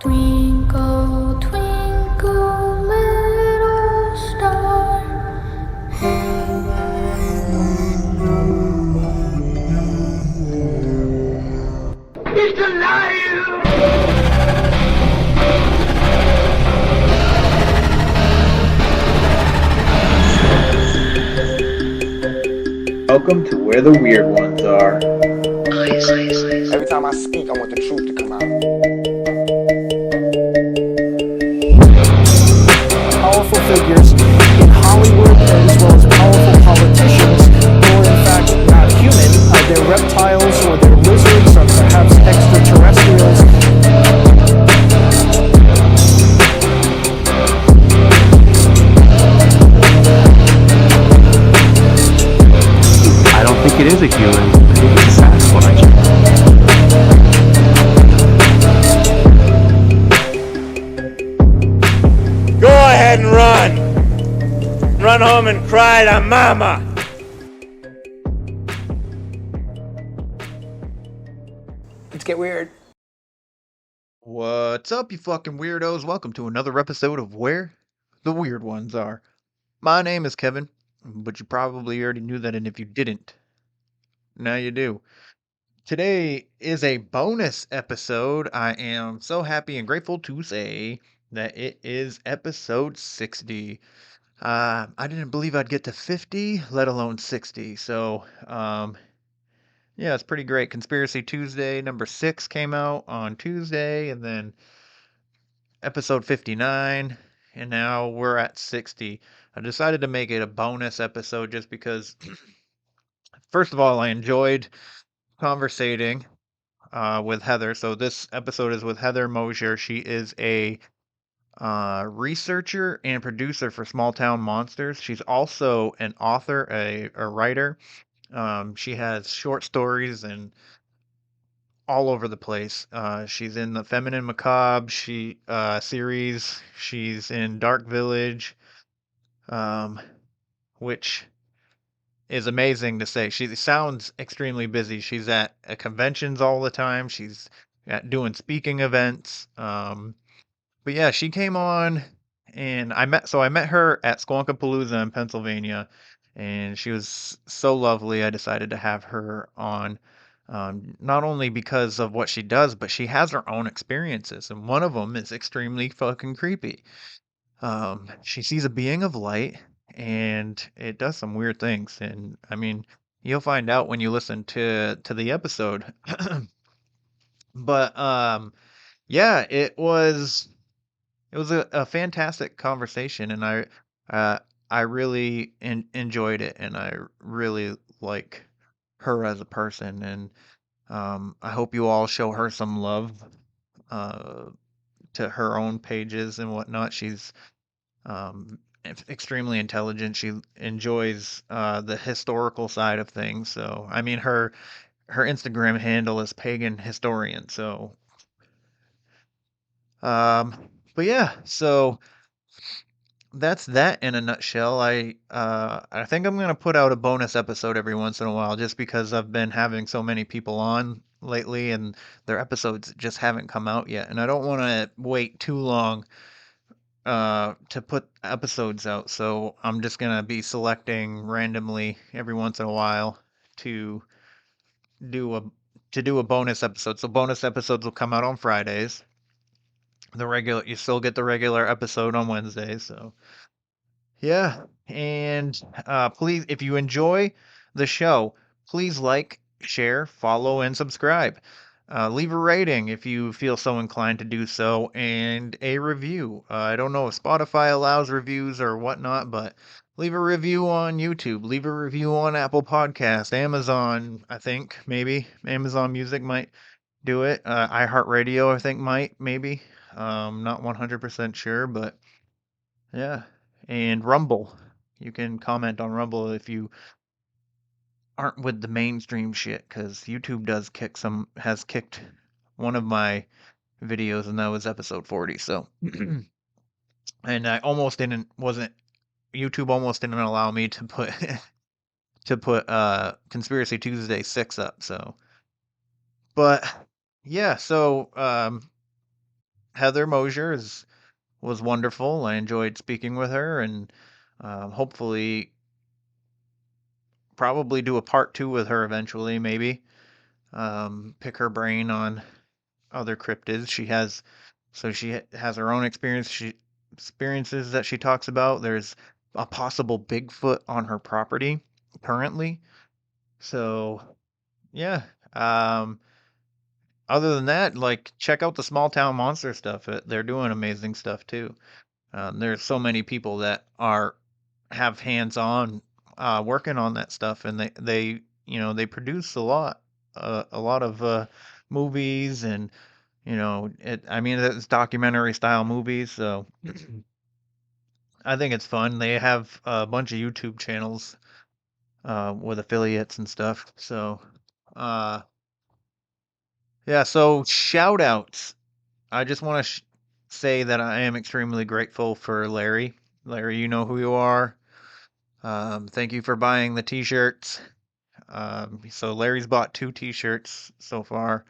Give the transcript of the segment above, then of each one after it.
Twinkle, twinkle, little star. He's alive! Welcome to Where the Weird Ones Are. Every time I speak, I want the truth to come out. Powerful figures in Hollywood as well as powerful politicians who are in fact not human. They're reptiles or they're lizards or perhaps extraterrestrials. I don't think it is a human. I think it's a Sasquatch. Go ahead and run! Run home and cry to mama! Let's get weird. What's up, you fucking weirdos? Welcome to another episode of Where the Weird Ones Are. My name is Kevin, but you probably already knew that, and if you didn't, now you do. Today is a bonus episode. I am so happy and grateful to say that it is episode 60. I didn't believe I'd get to 50, let alone 60. So, yeah, it's pretty great. Conspiracy Tuesday number 6 came out on Tuesday, and then episode 59, and now we're at 60. I decided to make it a bonus episode just because, first of all, I enjoyed conversating with Heather. So this episode is with Heather Moser. She is a researcher and producer for Small Town Monsters. She's also an author, a writer. She has short stories and all over the place. She's in the Feminine Macabre series. She's in Dark Village, which is amazing to say. She sounds extremely busy. She's at conventions all the time. She's doing speaking events. But yeah, she came on, and I met her at Squonkapalooza in Pennsylvania, and she was so lovely. I decided to have her on, not only because of what she does, but she has her own experiences, and one of them is extremely fucking creepy. She sees a being of light, and it does some weird things, and I mean, you'll find out when you listen to the episode. But yeah, it was a fantastic conversation, and I really enjoyed it, and I really like her as a person, and I hope you all show her some love uh, to her own pages and whatnot. She's extremely intelligent. She enjoys the historical side of things. So I mean, her Instagram handle is pagan historian. So but yeah, so that's that in a nutshell. I think I'm gonna put out a bonus episode every once in a while just because I've been having so many people on lately and their episodes just haven't come out yet. And I don't want to wait too long to put episodes out. So I'm just gonna be selecting randomly every once in a while to do a do a bonus episode. So bonus episodes will come out on Fridays. You still get the regular episode on Wednesdays. So yeah, and please, if you enjoy the show, please like, share, follow, and subscribe. Leave a rating if you feel so inclined to do so, and a review. I don't know if Spotify allows reviews or whatnot, but leave a review on YouTube. Leave a review on Apple Podcast, Amazon. I think maybe Amazon Music might do it. iHeartRadio, I think maybe. Not 100% sure, but yeah. And Rumble. You can comment on Rumble if you aren't with the mainstream shit, because YouTube has kicked one of my videos, and that was episode 40. So, and YouTube almost didn't allow me to put Conspiracy Tuesday 6 up. So, but yeah, so Heather Moser was wonderful. I enjoyed speaking with her, and hopefully, probably do a part 2 with her eventually. Maybe pick her brain on other cryptids. She has her own experiences that she talks about. There's a possible Bigfoot on her property currently. So yeah. Other than that, like, check out the small town monster stuff. They're doing amazing stuff too. There's so many people that have hands on working on that stuff, and they produce a lot of movies, and I mean, it's documentary style movies, so I think it's fun. They have a bunch of YouTube channels with affiliates and stuff. So yeah, so shout outs. I just want to say that I am extremely grateful for Larry. Larry, you know who you are. Thank you for buying the t-shirts. So Larry's bought 2 t-shirts so far.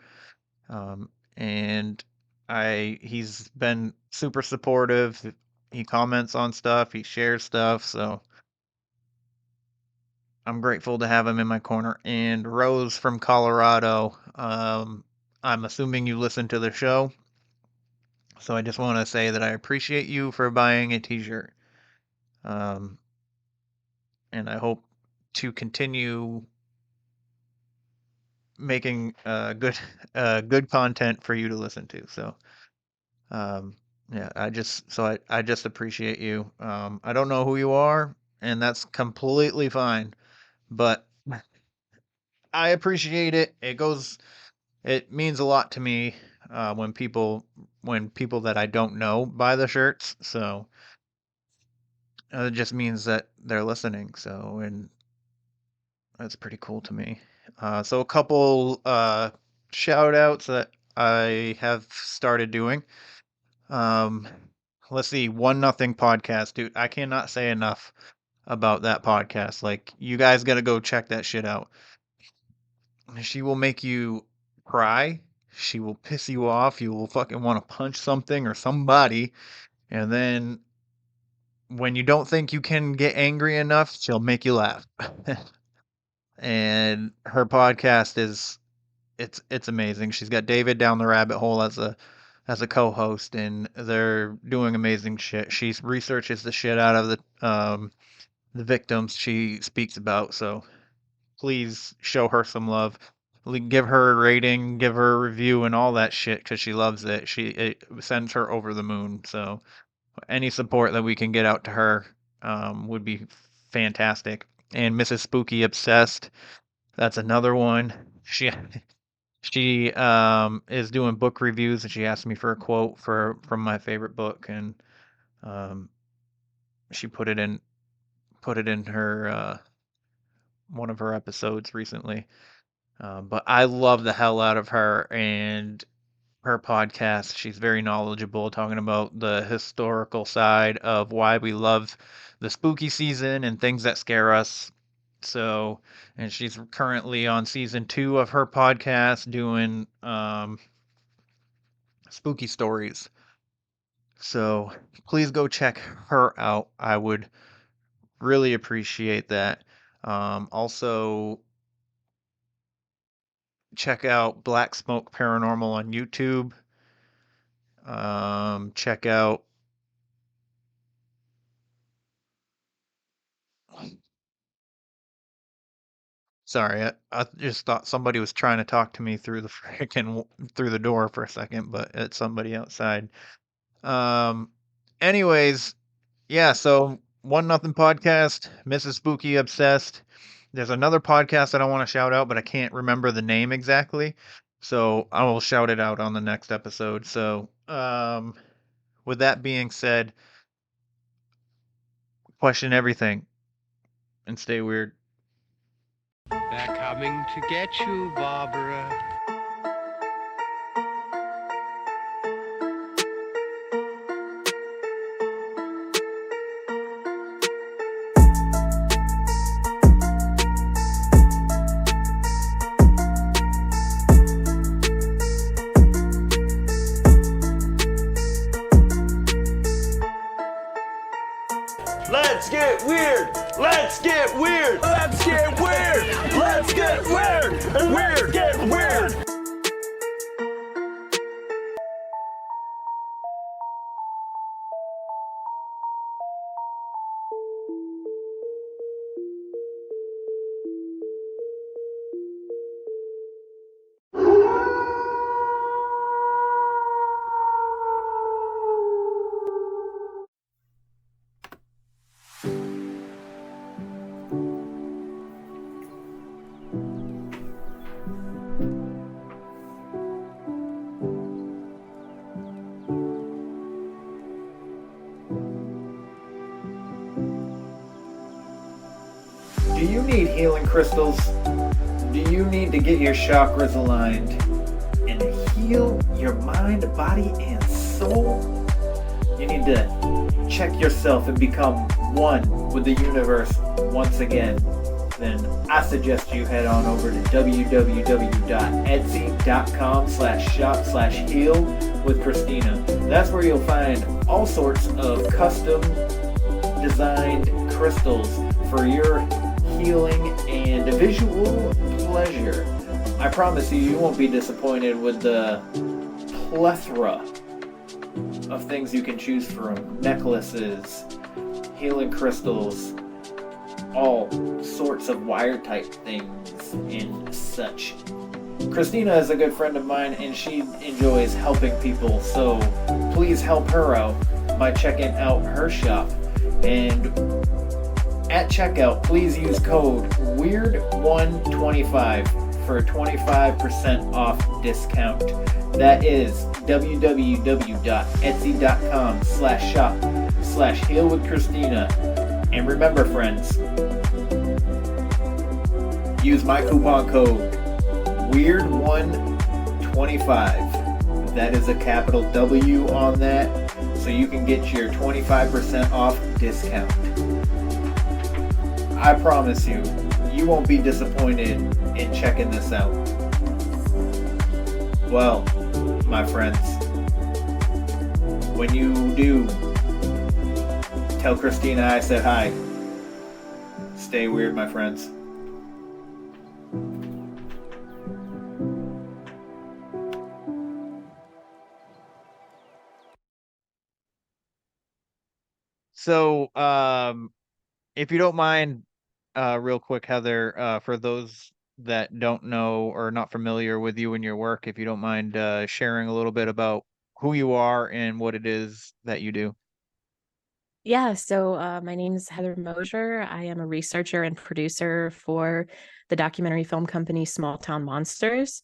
And he's been super supportive. He comments on stuff, he shares stuff, so I'm grateful to have him in my corner. And Rose from Colorado, I'm assuming you listen to the show, so I just want to say that I appreciate you for buying a t-shirt. And I hope to continue making good content for you to listen to. So yeah, I just appreciate you. I don't know who you are, and that's completely fine, but I appreciate it. It means a lot to me when people that I don't know buy the shirts. So it just means that they're listening. So, and that's pretty cool to me. So a couple shout outs that I have started doing. Let's see, 1-0 podcast, dude. I cannot say enough about that podcast. Like, you guys got to go check that shit out. She will make you cry. She will piss you off. You will fucking want to punch something or somebody. And then when you don't think you can get angry enough, she'll make you laugh. And her podcast it's amazing. She's got David down the rabbit hole as a co-host, and they're doing amazing shit. She researches the shit out of the victims she speaks about. So please show her some love. Give her a rating, give her a review, and all that shit, because she loves it. It sends her over the moon. So any support that we can get out to her would be fantastic. And Mrs. Spooky Obsessed, that's another one. She is doing book reviews, and she asked me for a quote from my favorite book, and she put it in her one of her episodes recently. But I love the hell out of her and her podcast. She's very knowledgeable, talking about the historical side of why we love the spooky season and things that scare us. So, and she's currently on season 2 of her podcast doing spooky stories. So please go check her out. I would really appreciate that. Also, check out Black Smoke Paranormal on YouTube. Check out Sorry, I just thought somebody was trying to talk to me through through the door for a second, but it's somebody outside. Um, anyways, yeah, so 1-0 podcast, Mrs. Spooky Obsessed. There's another podcast that I want to shout out, but I can't remember the name exactly. So I will shout it out on the next episode. So, with that being said, question everything and stay weird. They're coming to get you, Barbara. Let's get weird. Let's get weird. Let's get weird. Let's get weird. Weird get weird. Do you need healing crystals? Do you need to get your chakras aligned and heal your mind, body, and soul? You need to check yourself and become one with the universe once again. Then I suggest you head on over to www.etsy.com/shop/heal-with-Kristina. That's where you'll find all sorts of custom designed crystals for your healing and visual pleasure. I promise you, you won't be disappointed with the plethora of things you can choose from. Necklaces, healing crystals, all sorts of wire type things and such. Kristina is a good friend of mine and she enjoys helping people, so please help her out by checking out her shop. And at checkout, please use code WEIRD125 for a 25% off discount. That is www.etsy.com/shop/healwithKristina. And remember, friends, use my coupon code WEIRD125. That is a capital W on that, so you can get your 25% off discount. I promise you, you won't be disappointed in checking this out. Well, my friends, when you do, tell Kristina I said hi. Stay weird, my friends. So, if you don't mind, real quick, Heather, for those that don't know or not familiar with you and your work, if you don't mind sharing a little bit about who you are and what it is that you do. Yeah, so my name is Heather Moser. I am a researcher and producer for the documentary film company Small Town Monsters.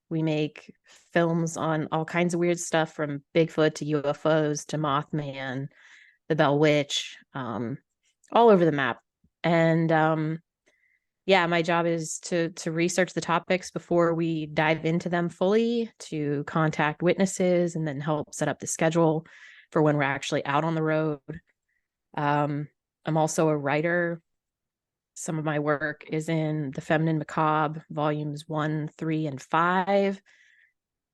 We make films on all kinds of weird stuff, from Bigfoot to UFOs to Mothman, the Bell Witch, all over the map. And yeah, my job is to research the topics before we dive into them fully, to contact witnesses, and then help set up the schedule for when we're actually out on the road. I'm also a writer. Some of my work is in The Feminine Macabre, volumes 1, 3, and 5,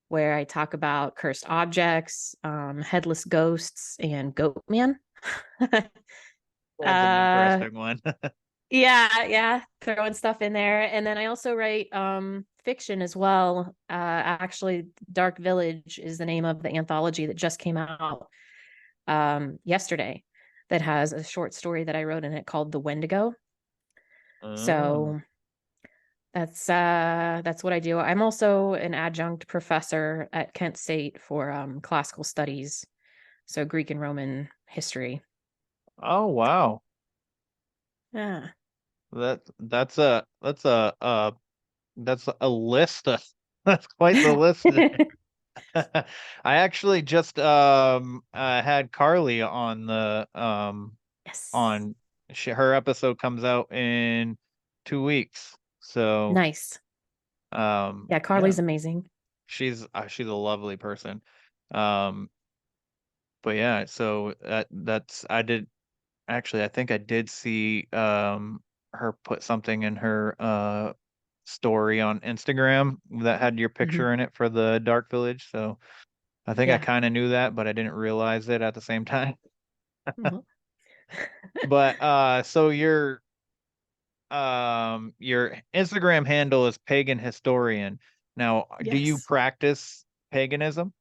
where I talk about cursed objects, headless ghosts, and Goatman. That's an interesting one. Yeah, throwing stuff in there. And then I also write fiction as well. Actually, Dark Village is the name of the anthology that just came out yesterday, that has a short story that I wrote in it called The Wendigo. So that's what I do. I'm also an adjunct professor at Kent State for classical studies, so Greek and Roman history. Oh, wow. Yeah. That's a list of, that's quite the list. I actually just had Carly on the Yes. her episode comes out in 2 weeks. So Nice. Yeah, Carly's amazing. She's a lovely person. But yeah, so that's I think I did see her put something in her story on Instagram that had your picture in it for the Dark Village. So I think I Yeah. kind of knew that, but I didn't realize it at the same time. But so your Instagram handle is pagan historian. Now, do you Yes. practice paganism?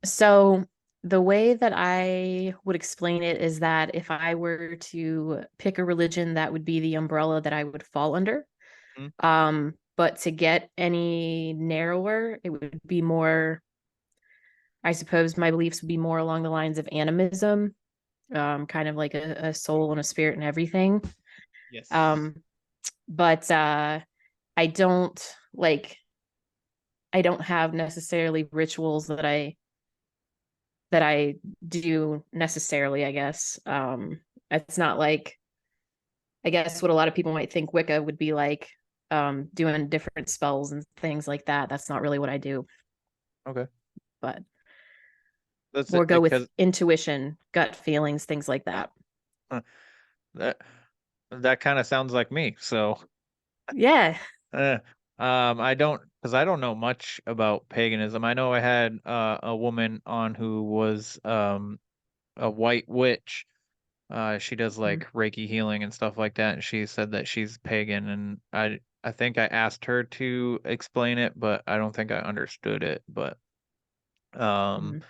So the way that I would explain it is that if I were to pick a religion, that would be the umbrella that I would fall under. Mhm. But to get any narrower, it would be more, I suppose my beliefs would be more along the lines of animism, kind of like a soul and a spirit and everything. Yes. Um, but I don't like I don't have necessarily rituals that I do necessarily, I guess. It's not like, I guess what a lot of people might think Wicca would be like, doing different spells and things like that. That's not really what I do, Okay. but That's more it go with because intuition, gut feelings, things like that. that that kind of sounds like me. So, Yeah. uh, I don't because I don't know much about paganism. I know I had a woman on who was a white witch. She does Mm. like Reiki healing and stuff like that, and she said that she's pagan, and I think I asked her to explain it, but I don't think I understood it. But um, Mm.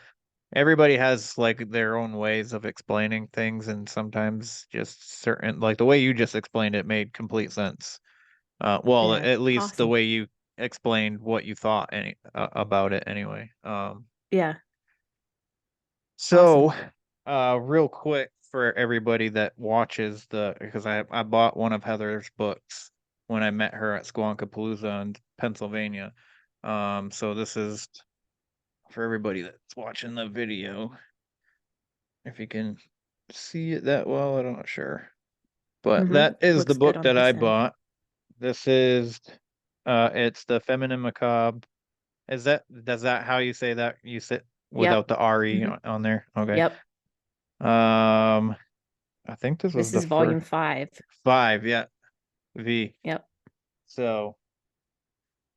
everybody has like their own ways of explaining things, and sometimes just certain like the way you just explained it made complete sense. Well, Yeah. at least the Awesome. way you explained what you thought about it anyway. Yeah. So, Awesome. real quick for everybody that watches because I bought one of Heather's books when I met her at Squonkapalooza in Pennsylvania. So this is for everybody that's watching the video. If you can see it that well, I'm not sure. But that is the Looks good book on that I this end. bought. This is it's the Feminine Macabre. Does that how you say that? You sit Yep. without the RE hmm on there? Okay. Yep. Um I think this was This the is first volume 5. 5, yeah, V. Yep. So,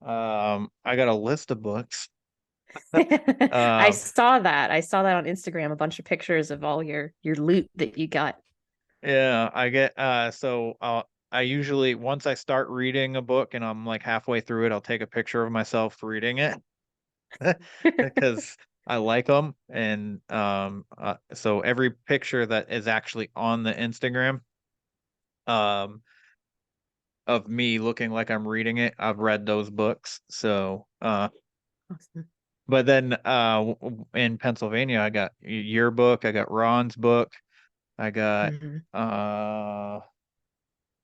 I got a list of books. I Um, saw that. I saw that on Instagram, a bunch of pictures of all your loot that you got. yeah, I get so I usually once I start reading a book and I'm like halfway through it, I'll take a picture of myself reading it because I like them and so every picture that is actually on the Instagram um of me looking like I'm reading it, I've read those books. So, Awesome. but then in Pennsylvania, I got your book, I got Ron's book, I got hmm uh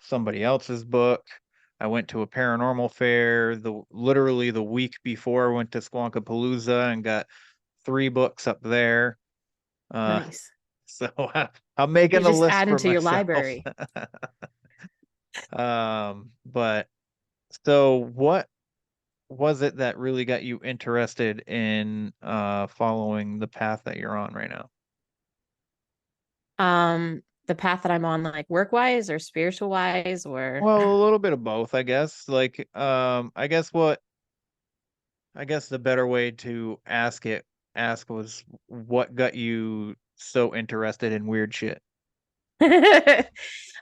somebody else's book. I went to a paranormal fair literally the week before I went to Squonkapalooza and got 3 books up there. Uh Nice. so I'm You're making a just list adding for to your myself. library. But so what was it that really got you interested in following the path that you're on right now? The path that I'm on, like work wise or spiritual wise, or Well, a little bit of both, I guess. Like, I guess the better way to ask was what got you so interested in weird shit?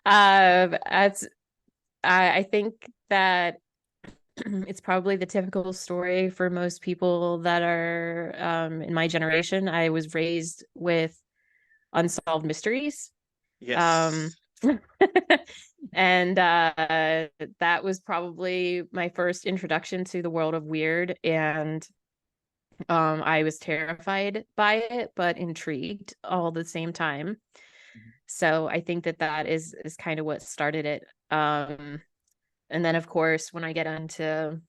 that's I think that it's probably the typical story for most people that are in my generation. I was raised with unsolved mysteries. Um, Yes. and that was probably my first introduction to the world of weird. And I was terrified by it, but intrigued all at the same time. So I think that that is kind of what started it. And then, of course, when I get into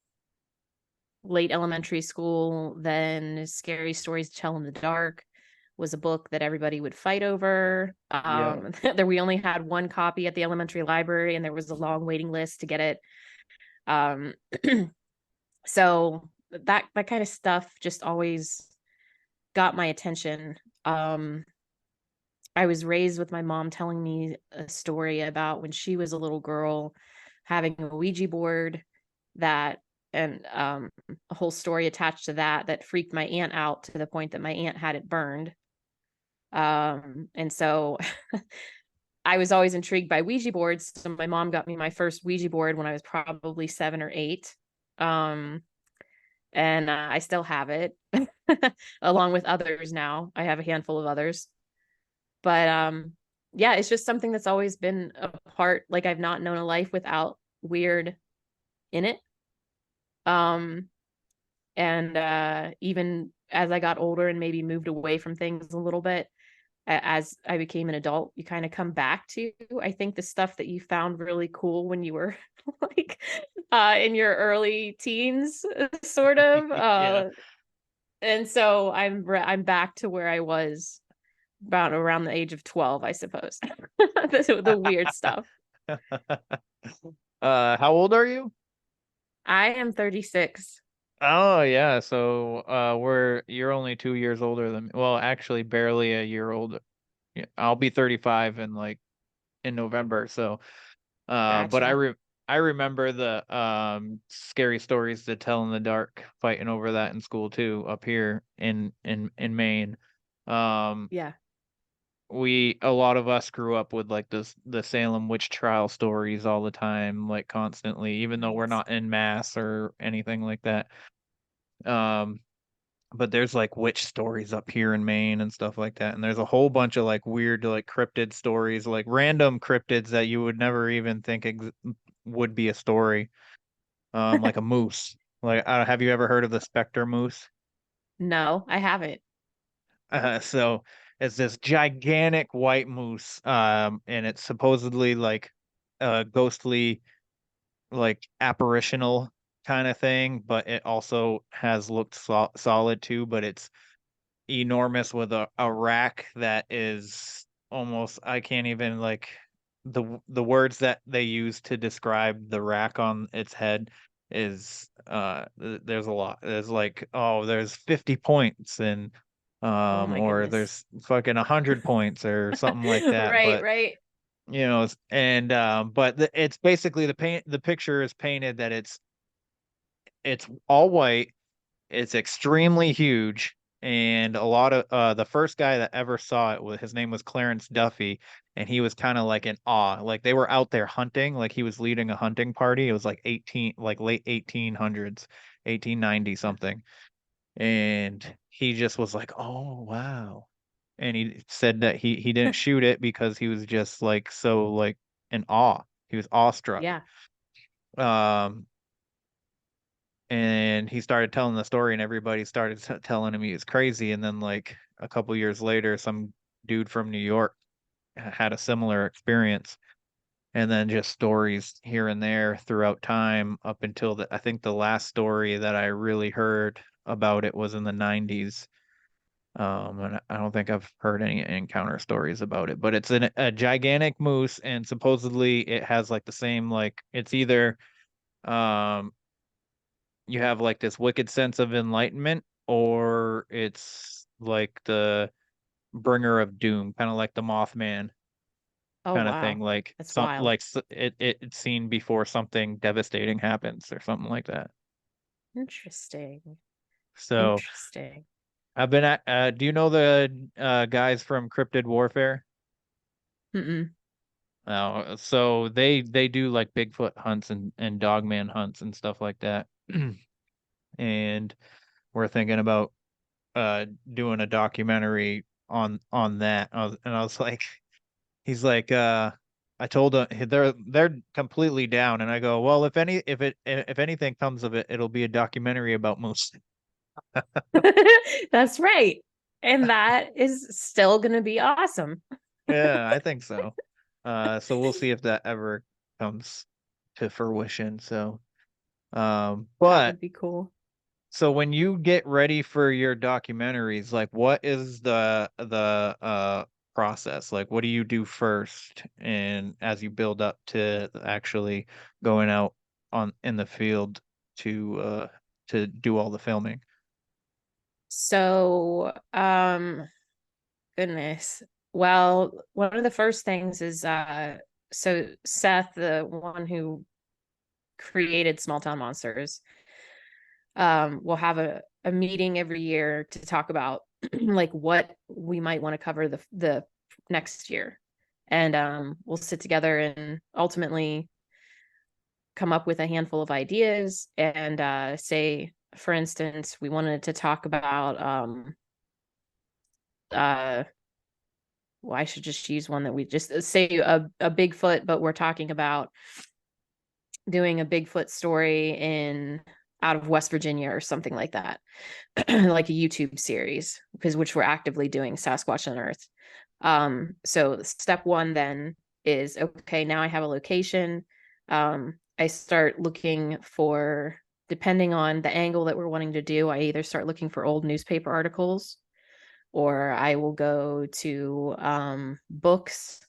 late elementary school, then Scary Stories to Tell in the Dark was a book that everybody would fight over. Yeah. There we only had one copy at the elementary library, and there was a long waiting list to get it. Um, so that kind of stuff just always got my attention. I was raised with my mom telling me a story about when she was a little girl having a Ouija board that and a whole story attached to that that freaked my aunt out to the point that my aunt had it burned. And so I was always intrigued by Ouija boards. So my mom got me my first Ouija board when I was probably 7 or 8. And I still have it along with others now. I have a handful of others. But yeah, it's just something that's always been a part. Like, I've not known a life without weird in it. And even as I got older and maybe moved away from things a little bit, as I became an adult, you kind of come back to, I think, the stuff that you found really cool when you were like in your early teens, sort of. Yeah. And so I'm back to where I was about around the age of 12, I suppose. The weird stuff. How old are you? I am 36. Oh yeah, so you're only 2 years older than me. Well, actually barely a year older. Yeah, I'll be 35 in November. So but Gotcha. I remember the scary stories to tell in the dark, fighting over that in school too, up here in Maine. Yeah. A lot of us grew up with like the Salem witch trial stories all the time, like constantly, even though we're Right. not in mass or anything like that. Um, but there's like witch stories up here in Maine and stuff like that. And there's a whole bunch of like weird like cryptid stories, like random cryptids that you would never even think would be a story. Like a moose. Like, have you ever heard of the specter moose? No, I haven't. So it's this gigantic white moose, and it's supposedly like a ghostly, like apparitional kind of thing, but it also has looked solid too, but it's enormous with a rack that is almost, I can't even like the words that they use to describe the rack on its head is there's a lot. There's like, oh, there's 50 points and Oh my or goodness. there's fucking 100 points or something like that. Right, But right. and but it's basically the picture is painted that it's all white, it's extremely huge, and a lot of the first guy that ever saw it, his name was Clarence Duffy, and he was kind of like in awe. Like they were out there hunting, like he was leading a hunting party. It was like late 1800s, 1890 something. And he just was like, "Oh, wow." And he said that he didn't shoot it because he was just like so like in awe. He was awestruck. Yeah. Um and he started telling the story and everybody started telling him he was crazy, and then like a couple years later some dude from New York had a similar experience, and then just stories here and there throughout time up until I think the last story that I really heard about it was in the 90s. And I don't think I've heard any encounter stories about it, but it's a gigantic moose, and supposedly it has like the same, like it's either um you have like this wicked sense of enlightenment, or it's like the bringer of doom, kind of like the Mothman Oh, kind of thing, wow. like That's wild. it's seen before something devastating happens or something like that. Interesting. So Interesting. I've been at do you know the guys from Cryptid Warfare? Mm-mm. So they do like Bigfoot hunts and Dogman hunts and stuff like that. And we're thinking about doing a documentary on that. And I was like, he's like, I told him they're completely down, and I go, well, if anything comes of it, it'll be a documentary about moose. That's right. And that is still going to be awesome. Yeah, I think so. So we'll see if that ever comes to fruition. So, That but would be cool. so when you get ready for your documentaries, like what is the process? Like what do you do first, and as you build up to actually going out on in the field to do all the filming? So, goodness. Well, one of the first things is so Seth, the one who created Small Town Monsters, will have a meeting every year to talk about like what we might want to cover the next year. And we'll sit together and ultimately come up with a handful of ideas and say, for instance, we wanted to talk about well, I should just use one that we just say a Bigfoot, but we're talking about doing a Bigfoot story out of West Virginia or something like that, like a YouTube series, which we're actively doing, Sasquatch Unearthed. So step one then is, okay, now I have a location. I start looking for, depending on the angle that we're wanting to do, I either start looking for old newspaper articles, or I will go to books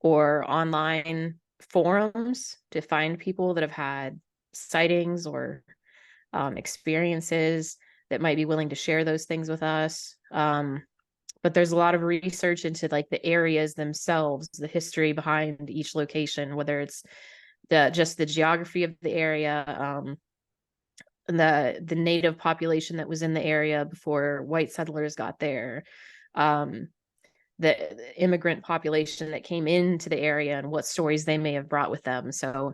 or online forums to find people that have had sightings or experiences that might be willing to share those things with us. But there's a lot of research into like the areas themselves, the history behind each location, whether it's just the geography of the area, the native population that was in the area before white settlers got there, the immigrant population that came into the area and what stories they may have brought with them. So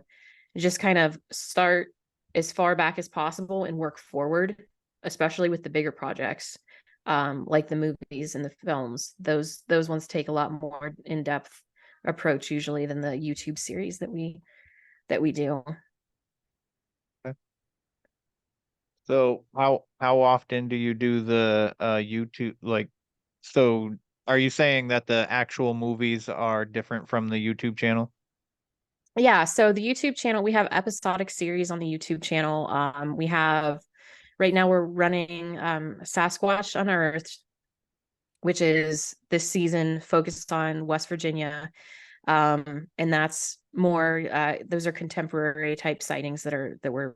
just kind of start as far back as possible and work forward, especially with the bigger projects, like the movies and the films. Those ones take a lot more in-depth approach usually than the YouTube series that we do. So how often do you do the YouTube, like, so are you saying that the actual movies are different from the YouTube channel? Yeah, so the YouTube channel, we have episodic series on the YouTube channel. We have, right now we're running Sasquatch Unearthed, which is this season focused on West Virginia. And that's more, those are contemporary type sightings that we're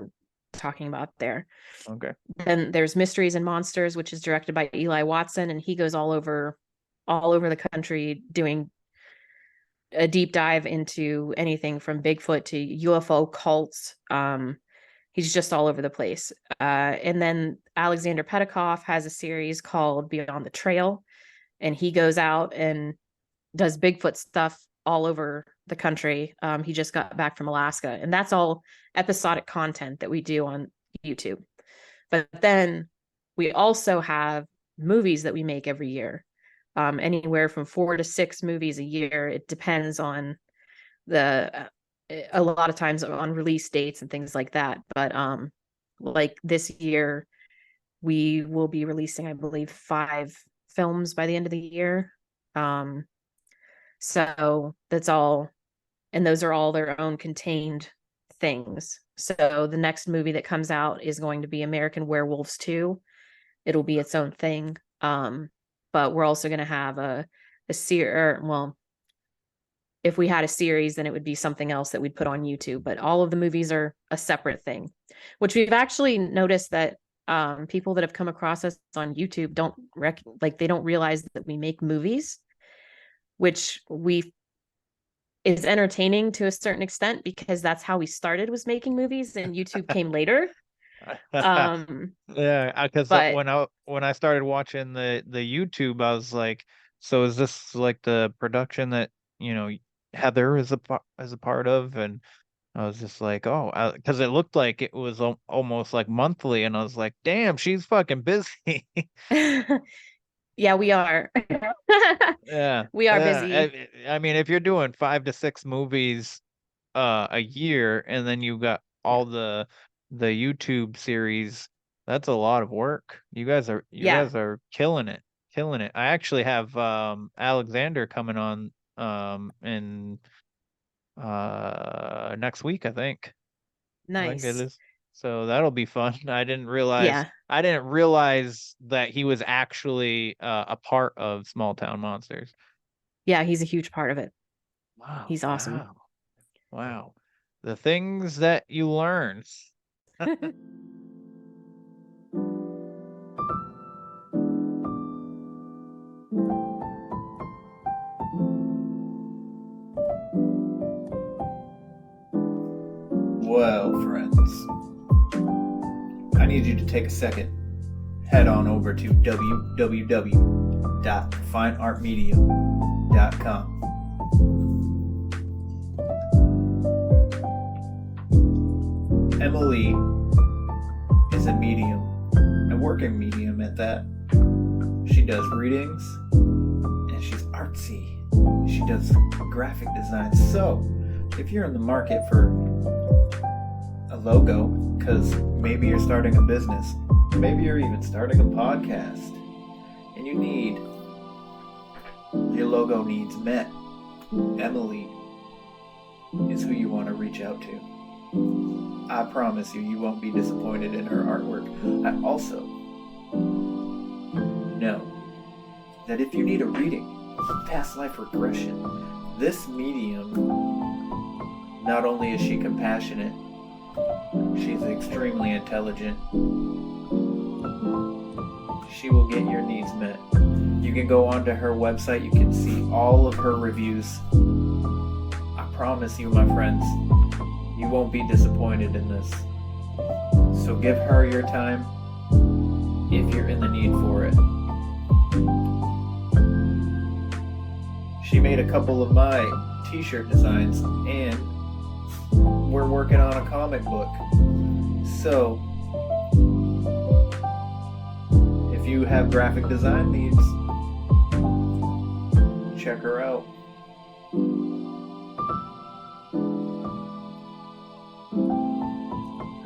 talking about there. Okay. Then there's Mysteries and Monsters, which is directed by Eli Watson, and he goes all over the country doing a deep dive into anything from Bigfoot to UFO cults. He's just all over the place. And then Alexander Petikoff has a series called Beyond the Trail, and he goes out and does Bigfoot stuff all over the country. He just got back from Alaska, and that's all episodic content that we do on YouTube. But then we also have movies that we make every year, anywhere from 4 to 6 movies a year. It depends on a lot of times on release dates and things like that. But like this year, we will be releasing, I believe, 5 films by the end of the year. So that's all, and those are all their own contained things. So the next movie that comes out is going to be American Werewolves 2. It'll be its own thing. But we're also going to have a series, well, if we had a series, then it would be something else that we'd put on YouTube. But all of the movies are a separate thing, which we've actually noticed that people that have come across us on YouTube they don't realize that we make movies, which is entertaining to a certain extent because that's how we started, was making movies, and YouTube came later. Yeah, because when I started watching the YouTube, I was like, so is this like the production that, you know, Heather is a part of? And I was just like, oh, because it looked like it was almost like monthly, and I was like, damn, she's fucking busy. Yeah, we are. Yeah, we are busy. I mean, if you're doing 5 to 6 movies a year, and then you got all the YouTube series, that's a lot of work. You guys are killing it. I actually have Alexander coming on in next week, I think. Nice. I think it is. So that'll be fun. I didn't realize that he was actually a part of Small Town Monsters. Yeah, he's a huge part of it. Wow. He's awesome. Wow. The things that you learn. Well, friends, I need you to take a second, head on over to www.fineartmedium.com. Emily is a medium, a working medium at that. She does readings, and she's artsy. She does graphic design. So, if you're in the market for a logo, because maybe you're starting a business, maybe you're even starting a podcast, and your logo needs met, Emily is who you want to reach out to. I promise you won't be disappointed in her artwork. I also know that if you need a reading, past life regression, this medium, not only is she compassionate, she's extremely intelligent. She will get your needs met. You can go onto her website, you can see all of her reviews. I promise you, my friends, you won't be disappointed in this. So give her your time if you're in the need for it. She made a couple of my t-shirt designs, and we're working on a comic book. So, if you have graphic design needs, check her out.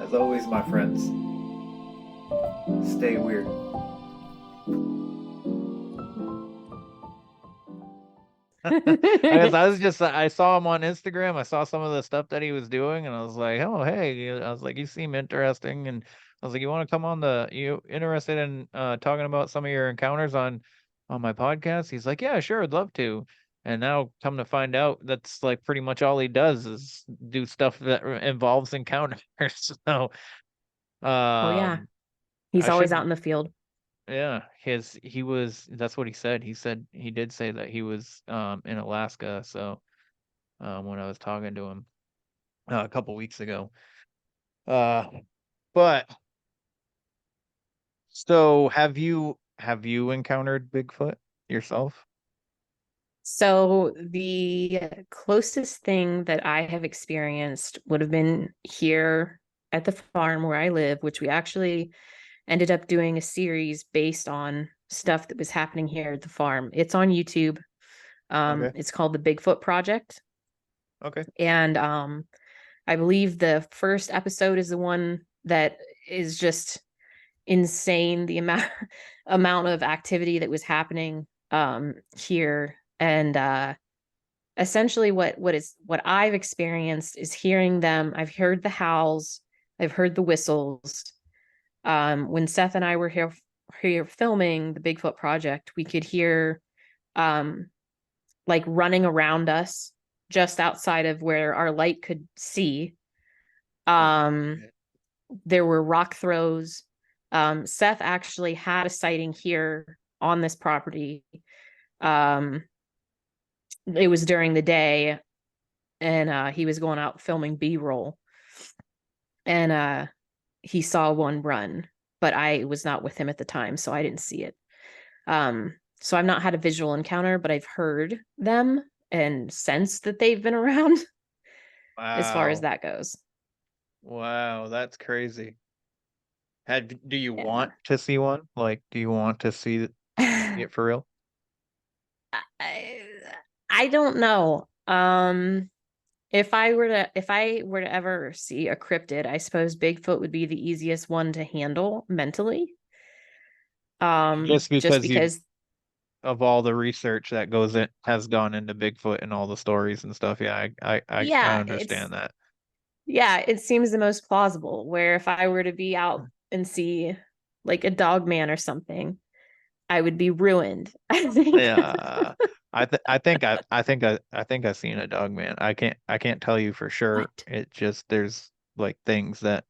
As always, my friends, stay weird. I saw him on Instagram. I saw some of the stuff that he was doing, and I was like, oh, hey, I was like, you seem interesting. And I was like, you want to come on you interested in talking about some of your encounters on my podcast? He's like, yeah, sure, I'd love to. And now come to find out, that's like pretty much all he does is do stuff that involves encounters. So, Oh yeah, he's I always should, out in the field. yeah, that's what he said. He did say that he was in Alaska. So when I was talking to him a couple weeks ago. But so have you encountered Bigfoot yourself? So the closest thing that I have experienced would have been here at the farm where I live, which we actually ended up doing a series based on stuff that was happening here at the farm. It's on YouTube. Okay. It's called the Bigfoot Project. Okay. And I believe the first episode is the one that is just insane, the amount of activity that was happening here. And essentially what I've experienced is hearing them. I've heard the howls, I've heard the whistles. When Seth and I were here filming the Bigfoot Project, we could hear like running around us just outside of where our light could see. There were rock throws. Seth actually had a sighting here on this property. It was during the day, and he was going out filming B-roll, and he saw one run, but I was not with him at the time, so I didn't see it. So I've not had a visual encounter, but I've heard them and sensed that they've been around. Wow. As far as that goes. Wow, that's crazy. Do you want to see one? Like, do you want to see it for real? I don't know. If I were to ever see a cryptid, I suppose Bigfoot would be the easiest one to handle mentally. Just because you of all the research that has gone into Bigfoot and all the stories and stuff. Yeah, I understand that. Yeah, it seems the most plausible, where if I were to be out and see like a dog man or something, I would be ruined. I think. Yeah. I think I've seen a dog man. I can't tell you for sure. What? It just, there's like things that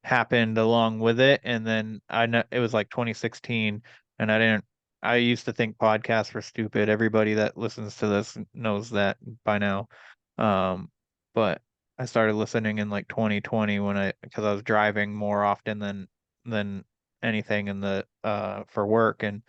happened along with it, and then I know it was like 2016, and I used to think podcasts were stupid. Everybody that listens to this knows that by now. But I started listening in like 2020 because I was driving more often than anything in the for work, and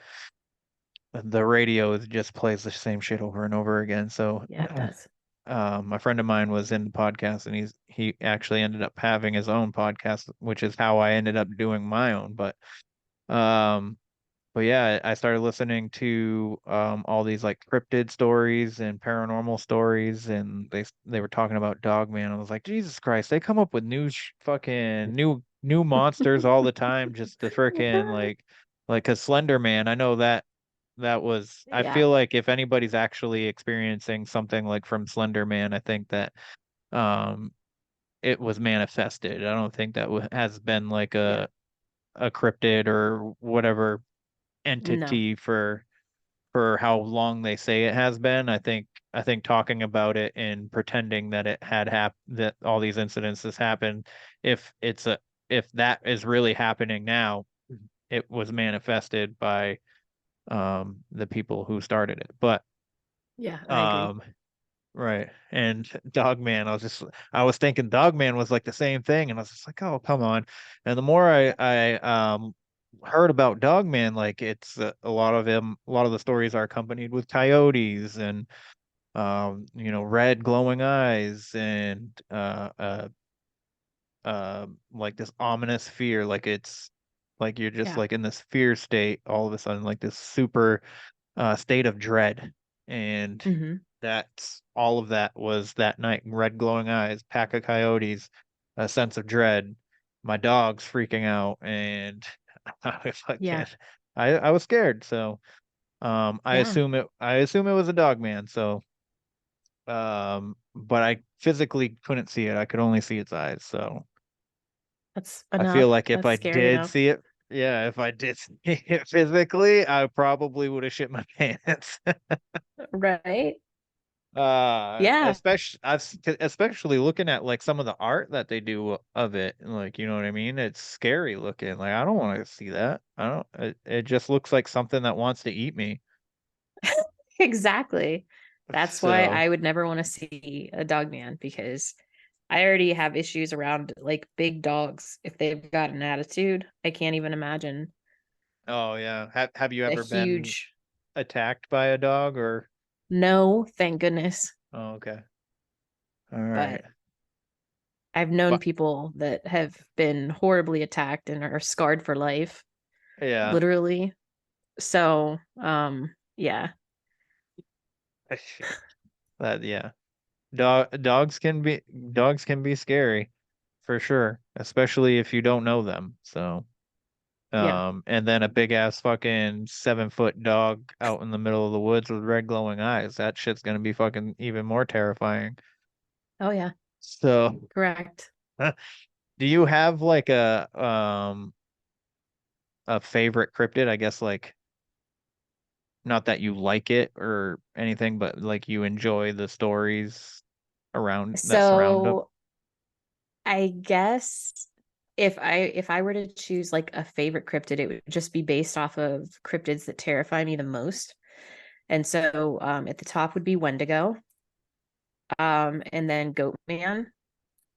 the radio just plays the same shit over and over again. So Yeah, it does. a friend of mine was in the podcast, and he actually ended up having his own podcast, which is how I ended up doing my own. Um, but yeah, I started listening to all these like cryptid stories and paranormal stories, and they were talking about Dogman. I was like, Jesus Christ, they come up with fucking new monsters all the time just to frickin' like 'cause Slender Man, I know that was, I Yeah, feel like if anybody's actually experiencing something like from Slender Man, I think that um it was manifested. I don't think that has been like yeah. a cryptid or whatever No. entity for how long they say it has been. I think talking about it and pretending that it had that all these incidences happened, if it's a if that is really happening now, it was manifested by the people who started it. But Yeah, I agree. um right. And Dogman, I was thinking Dogman was like the same thing, and I was just like, oh, come on. And the more I heard about Dogman, like it's a lot of the stories are accompanied with coyotes and red glowing eyes and like this ominous fear, like it's like you're just Yeah. like in this fear state all of a sudden, like this super state of dread. And Hmm. that's all of that was that night. Red glowing eyes, pack of coyotes, a sense of dread, my dog's freaking out, and Yeah. I was scared. So Yeah. I assume it was a dog man. So but I physically couldn't see it. I could only see its eyes. So That's I feel enough. like if That's I scary did enough. see it, yeah, if I did see it physically, I probably would have shit my pants. Right? Yeah. Especially looking at like some of the art that they do of it, like you know what I mean? It's scary looking. Like I don't want to see that. I don't. It just looks like something that wants to eat me. Exactly. That's why So, I would never want to see a dog man because I already have issues around like big dogs. If they've got an attitude, I can't even imagine oh yeah. Have you a ever been huge attacked by a dog or? no, thank goodness. Oh, okay. All right. But I've known But people that have been horribly attacked and are scarred for life, yeah. literally. So, yeah. That yeah. Dogs can be scary for sure, especially if you don't know them. So, Yeah. and then a big ass fucking 7 foot dog out in the middle of the woods with red glowing eyes. That shit's gonna be fucking even more terrifying. Oh, yeah. So, Correct. do you have like a favorite cryptid? I guess like not that you like it or anything, but like you enjoy the stories around that surround them. So I guess if I were to choose like a favorite cryptid, it would just be based off of cryptids that terrify me the most. And so at the top would be Wendigo, and then Goatman.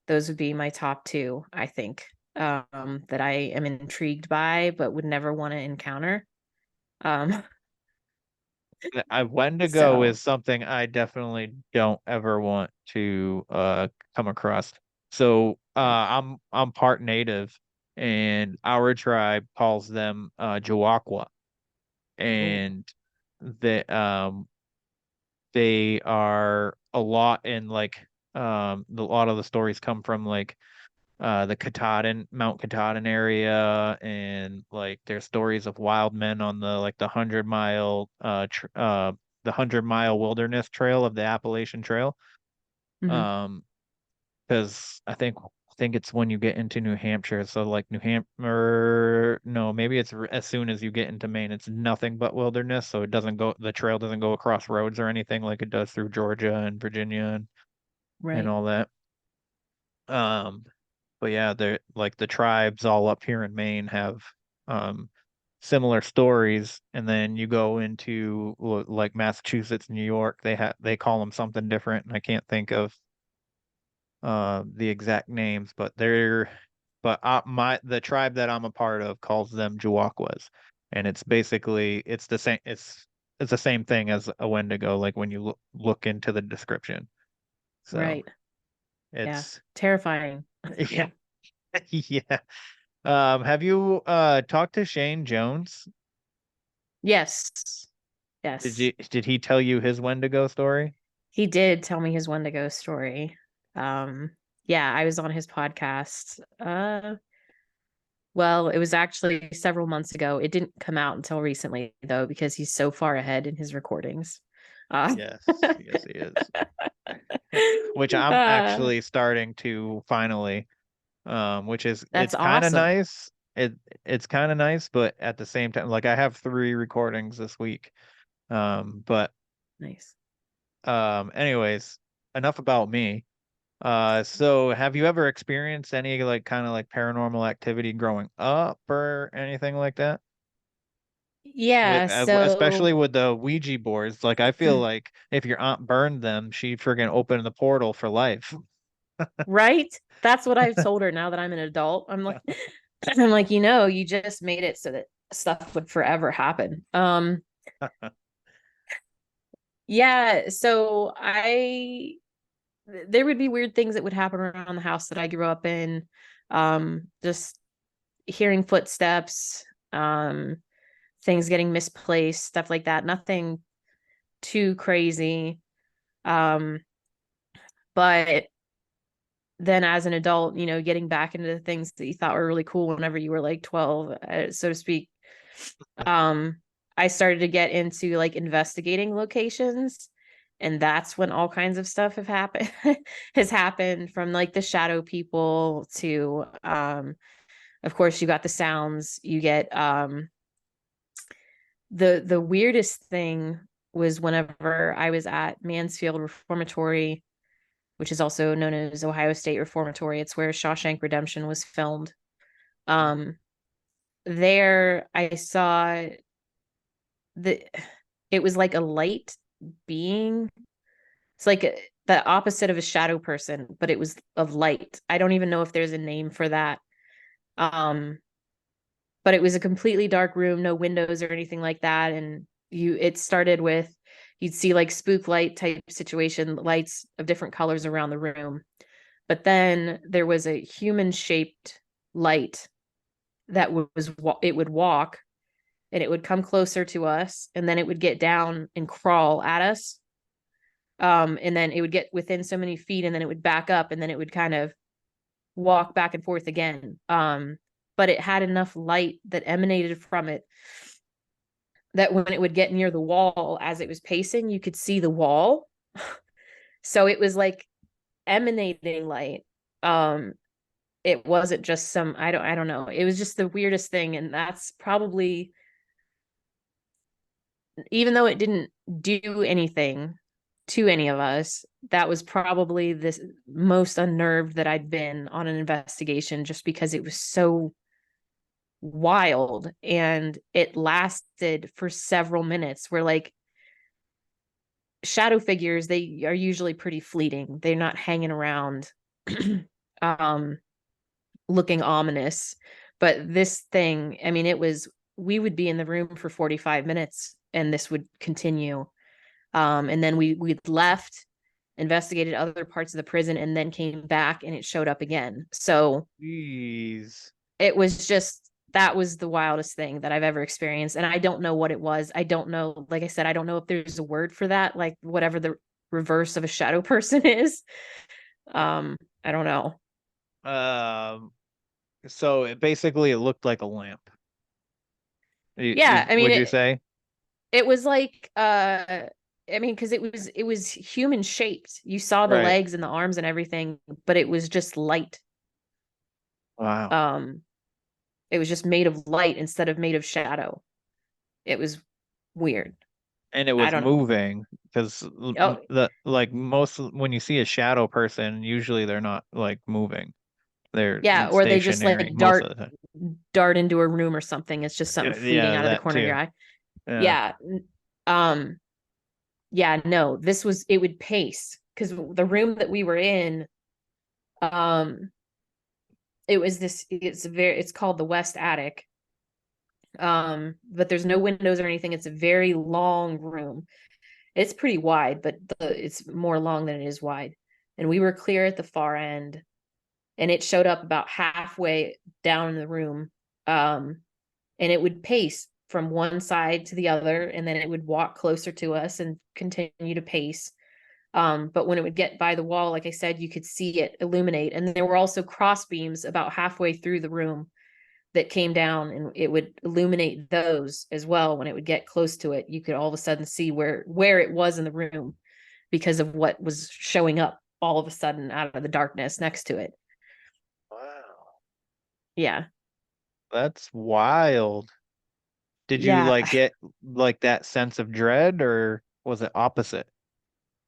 Those would be my top two, I think, that I am intrigued by but would never want to encounter. Um, Wendigo so is something I definitely don't ever want to come across. So I'm part native, and our tribe calls them Jawakwa, oh, and they are a lot in like a lot of the stories come from like the Katahdin, Mount Katahdin area, and like there's stories of wild men on the 100 mile the 100 mile wilderness trail of the Appalachian Trail. mhm, Um, because I think it's when you get into New Hampshire, so like New Hampshire, no, maybe it's as soon as you get into Maine, it's nothing but wilderness, so the trail doesn't go across roads or anything like it does through Georgia and Virginia and right. all that. Um, but yeah, they're like the tribes all up here in Maine have um similar stories, and then you go into like Massachusetts, New York, they call them something different, and I can't think of the exact names, but but the tribe that I'm a part of calls them Juakwas, and it's basically it's the same. It's the same thing as a Wendigo, like when you look into the description. So Right. Yeah. it's Terrifying. yeah, yeah. Have you talked to Shane Jones? Yes. Yes. Did he tell you his Wendigo story? He did tell me his Wendigo story. Yeah, I was on his podcast. Well, it was actually several months ago. It didn't come out until recently, though, because he's so far ahead in his recordings. Yes, yes, he is. Which I'm actually starting to finally, which is That's it's kind of awesome. nice. It's kind of nice, but at the same time, like I have 3 recordings this week. But Nice. anyways, enough about me. So have you ever experienced any like kind of like paranormal activity growing up or anything like that? Yeah, Especially so with the Ouija boards, like I feel like if your aunt burned them, she friggin' opened the portal for life. right? That's what I've told her now that I'm an adult. I'm like I'm like, you just made it so that stuff would forever happen. Yeah, so there would be weird things that would happen around the house that I grew up in. Just hearing footsteps, things getting misplaced, stuff like that. Nothing too crazy. But then as an adult, getting back into the things that you thought were really cool whenever you were like 12, so to speak. I started to get into like investigating locations, and that's when all kinds of stuff has happened, from like the shadow people to of course you got the sounds. You get the weirdest thing was whenever I was at Mansfield Reformatory, which is also known as Ohio State Reformatory. It's where Shawshank Redemption was filmed. There I saw it was like a light being. It's like the opposite of a shadow person, but it was of light. I don't even know if there's a name for that. But it was a completely dark room, no windows or anything like that. And it started with, you'd see like spook light type situation, lights of different colors around the room. But then there was a human shaped light that it would walk, and it would come closer to us, and then it would get down and crawl at us. And then it would get within so many feet, and then it would back up, and then it would kind of walk back and forth again. But it had enough light that emanated from it that when it would get near the wall as it was pacing, you could see the wall. So it was like emanating light. It wasn't just some, I don't know. It was just the weirdest thing. And that's probably, even though it didn't do anything to any of us, that was probably the most unnerved that I'd been on an investigation, just because it was so wild, and it lasted for several minutes. Where like shadow figures, they are usually pretty fleeting. They're not hanging around looking ominous. But this thing, I mean, we would be in the room for 45 minutes and this would continue. And then we'd left, investigated other parts of the prison, and then came back and it showed up again. So Jeez. It was just, that was the wildest thing that I've ever experienced. And I don't know what it was. I don't know. Like I said, I don't know if there's a word for that, like whatever the reverse of a shadow person is. I don't know. So it looked like a lamp. Yeah, I mean, would you say? It was like, I mean, because it was human shaped. You saw the legs and the arms and everything, but it was just light. Wow. It was just made of light instead of made of shadow. It was weird. And it was moving, because most when you see a shadow person, usually they're not like moving. They're or they just like dart into a room or something. It's just something fleeting out of the corner of your eye. Yeah. No, it would pace, because the room that we were in, it's called the West Attic. But there's no windows or anything. It's a very long room. It's pretty wide, but it's more long than it is wide. And we were clear at the far end, and it showed up about halfway down the room. And it would pace from one side to the other, and then it would walk closer to us and continue to pace. But when it would get by the wall, like I said, you could see it illuminate. And there were also cross beams about halfway through the room that came down, and it would illuminate those as well. When it would get close to it, you could all of a sudden see where it was in the room because of what was showing up all of a sudden out of the darkness next to it. Wow. Yeah. That's wild. Did you Yeah. like get like that sense of dread, or was it opposite?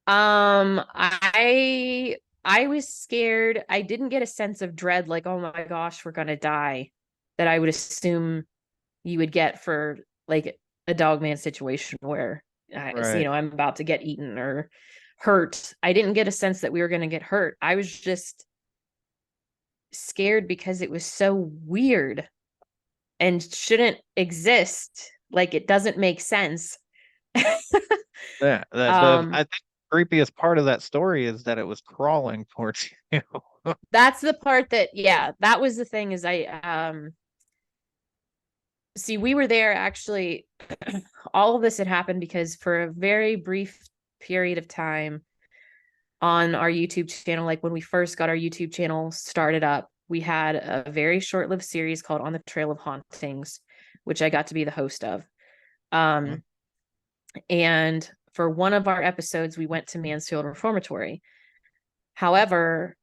I was scared. I didn't get a sense of dread like, oh my gosh, we're gonna die, that I would assume you would get for like a Dogman situation where Right. I'm about to get eaten or hurt. I didn't get a sense that we were going to get hurt. I was just scared because it was so weird and shouldn't exist. Like, it doesn't make sense. Yeah. I think the creepiest part of that story is that it was crawling towards you. That's the part that, that was the thing. Is see, we were there actually. All of this had happened because for a very brief period of time on our YouTube channel, like when we first got our YouTube channel started up, we had a very short-lived series called On the Trail of Hauntings, which I got to be the host of. And for one of our episodes, we went to Mansfield Reformatory. However,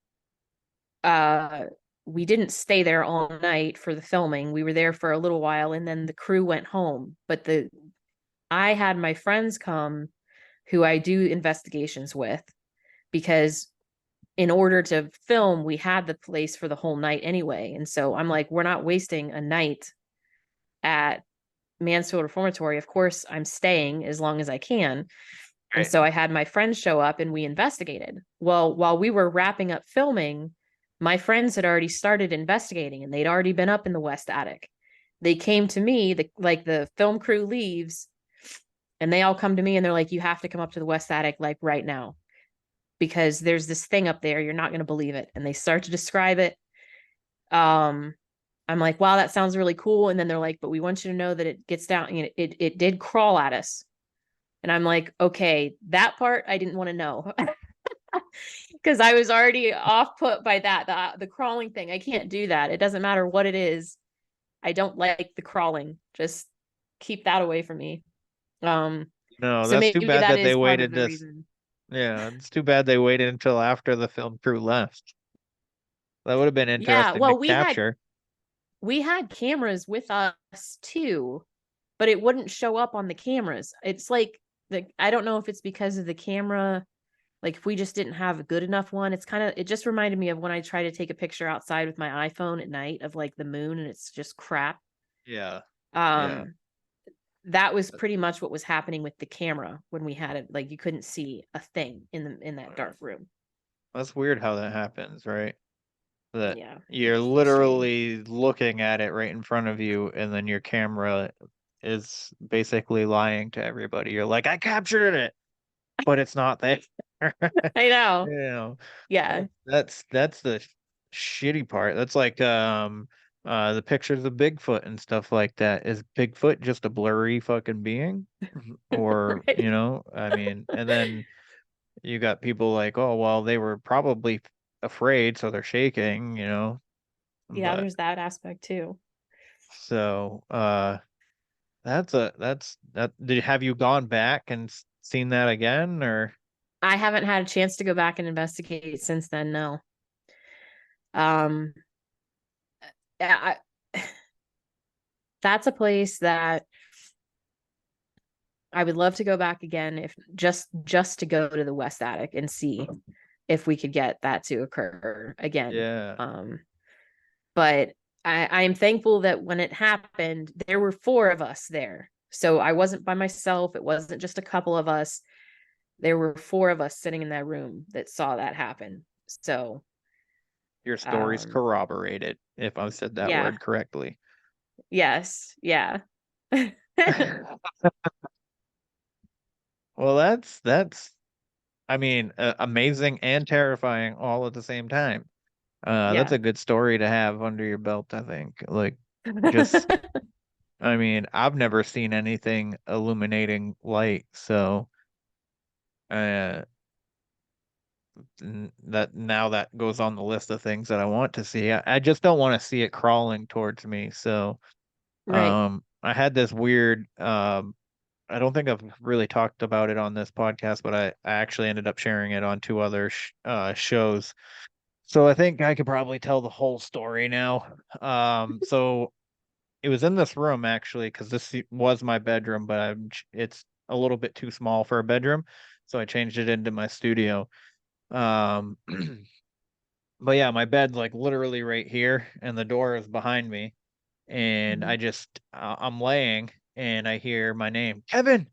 we didn't stay there all night for the filming. We were there for a little while, and then the crew went home. But I had my friends come who I do investigations with, because in order to film, we had the place for the whole night anyway. And so I'm like, we're not wasting a night at Mansfield Reformatory. Of course, I'm staying as long as I can. And so I had my friends show up and we investigated. Well, while we were wrapping up filming, my friends had already started investigating, and they'd already been up in the West Attic. They came to me, the film crew leaves, and they all come to me and they're like, you have to come up to the West Attic like right now, because there's this thing up there. You're not going to believe it. And they start to describe it. I'm like, wow, that sounds really cool. And then they're like, but we want you to know that it gets down, it did crawl at us. And I'm like, okay, that part I didn't want to know. Because I was already off put by that, the crawling thing. I can't do that. It doesn't matter what it is. I don't like the crawling. Just keep that away from me. No, so that's too maybe bad that they is part of waited the this. reason. Yeah, it's too bad they waited until after the film crew left. That would have been interesting well, to capture. We had cameras with us too, but it wouldn't show up on the cameras. It's like I don't know if it's because of the camera. Like, if we just didn't have a good enough one. It just reminded me of when I try to take a picture outside with my iPhone at night of like the moon, and it's just crap. Yeah. That was pretty much what was happening with the camera when we had it. Like, you couldn't see a thing in that dark room. That's weird how that happens, right? That Yeah, you're literally looking at it right in front of you, and then your camera is basically lying to everybody. You're like, I captured it, but it's not there. I know. You know, Yeah. that's the shitty part. That's like the pictures of Bigfoot and stuff like that. Is Bigfoot just a blurry fucking being? Or, Right. I mean, and then you got people like, oh, well, they were probably afraid, so they're shaking, Yeah, But there's that aspect too. so have you gone back and seen that again, or? I haven't had a chance to go back and investigate since then, no. That's a place that I would love to go back again, if just to go to the West Attic and see if we could get that to occur again. Yeah. But I am thankful that when it happened, there were 4 of us there. So I wasn't by myself. It wasn't just a couple of us. There were 4 of us sitting in that room that saw that happen. So Your story's Um, corroborated, if I've said that yeah. word correctly. Yes. Yeah. Well, that's I mean, amazing and terrifying all at the same time. That's Yeah. a good story to have under your belt, I think. Like, just, I mean, I've never seen anything illuminating light, so uh, that now that goes on the list of things that I want to see. I just don't want to see it crawling towards me. So, Right. I had this weird, I don't think I've really talked about it on this podcast, but I actually ended up sharing it on two other shows. So I think I could probably tell the whole story now. So it was in this room actually, because this was my bedroom, but it's a little bit too small for a bedroom, so I changed it into my studio. Um, but yeah, my bed's like literally right here, and the door is behind me, and Mhm. I'm laying, and I hear my name, Kevin.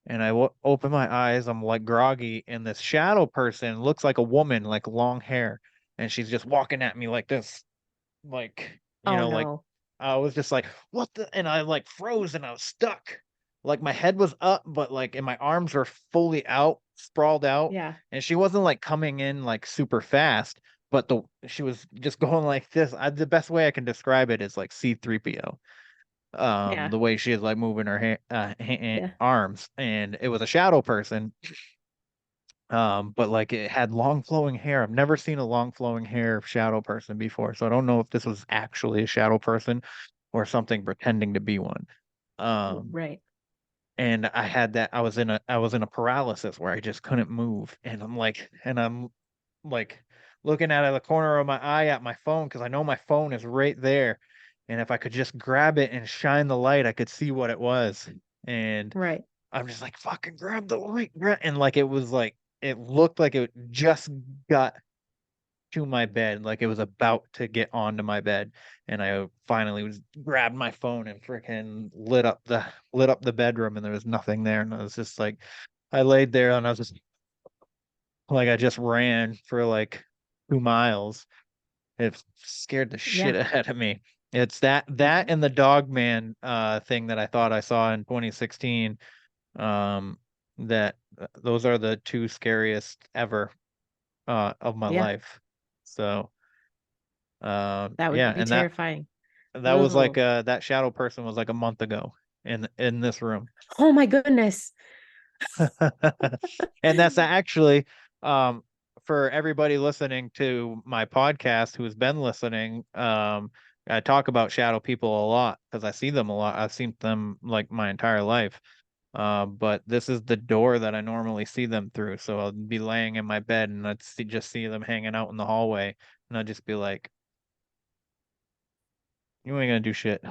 And I open my eyes, I'm like groggy, and this shadow person looks like a woman, like long hair, and she's just walking at me like this, like, Oh like no. I was just like, what the? And I like froze and I was stuck. Like my head was up, but like, and my arms were fully out, sprawled out, Yeah. and she wasn't like coming in like super fast, but she was just going like this. The best way I can describe it is like C3PO, Yeah. the way she is like moving her Yeah. arms, and it was a shadow person, but like it had long flowing hair. I've never seen a long flowing hair shadow person before, so I don't know if this was actually a shadow person or something pretending to be one. um Right. and I was in a paralysis where I just couldn't move, and I'm like looking out of the corner of my eye at my phone, because I know my phone is right there, and if I could just grab it and shine the light, I could see what it was. And Right. I'm just like, fucking grab the light, and like it was like it looked like it just got to my bed, like it was about to get onto my bed, and I finally was grabbed my phone and freaking lit up the bedroom, and there was nothing there, and I was just like, I laid there and I was just like, I just ran for like 2 miles. It scared the shit Yeah. out of me. It's that and the dog man thing that I thought I saw in 2016. Um, that those are the two scariest ever of my Yeah. life. So That yeah, would be and that terrifying. that was like Oh. that shadow person was like a month ago in this room. Oh my goodness. And that's actually, um, for everybody listening to my podcast who's been listening, I talk about shadow people a lot because I see them a lot. I've seen them like my entire life. But this is the door that I normally see them through. So I'll be laying in my bed and just see them hanging out in the hallway, and I'll just be like, "You ain't gonna do shit."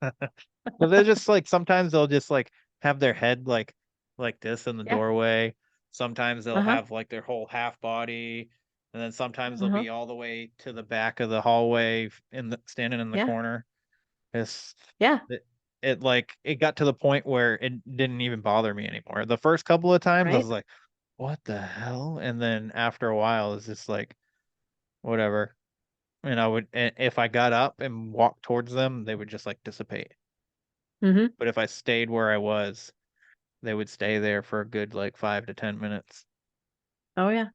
But they're just like, sometimes they'll just like have their head like this in the Yeah. doorway. Sometimes they'll Uh-huh. have like their whole half body, and then sometimes they'll Uh-huh. be all the way to the back of the hallway standing in the Yeah. corner. It's Yeah. it like it got to the point where it didn't even bother me anymore. The first couple of times I Right. was like, what the hell? And then after a while it's just like whatever. And if I got up and walked towards them, they would just like dissipate. Mm-hmm. But if I stayed where I was, they would stay there for a good like 5 to 10 minutes. Oh yeah.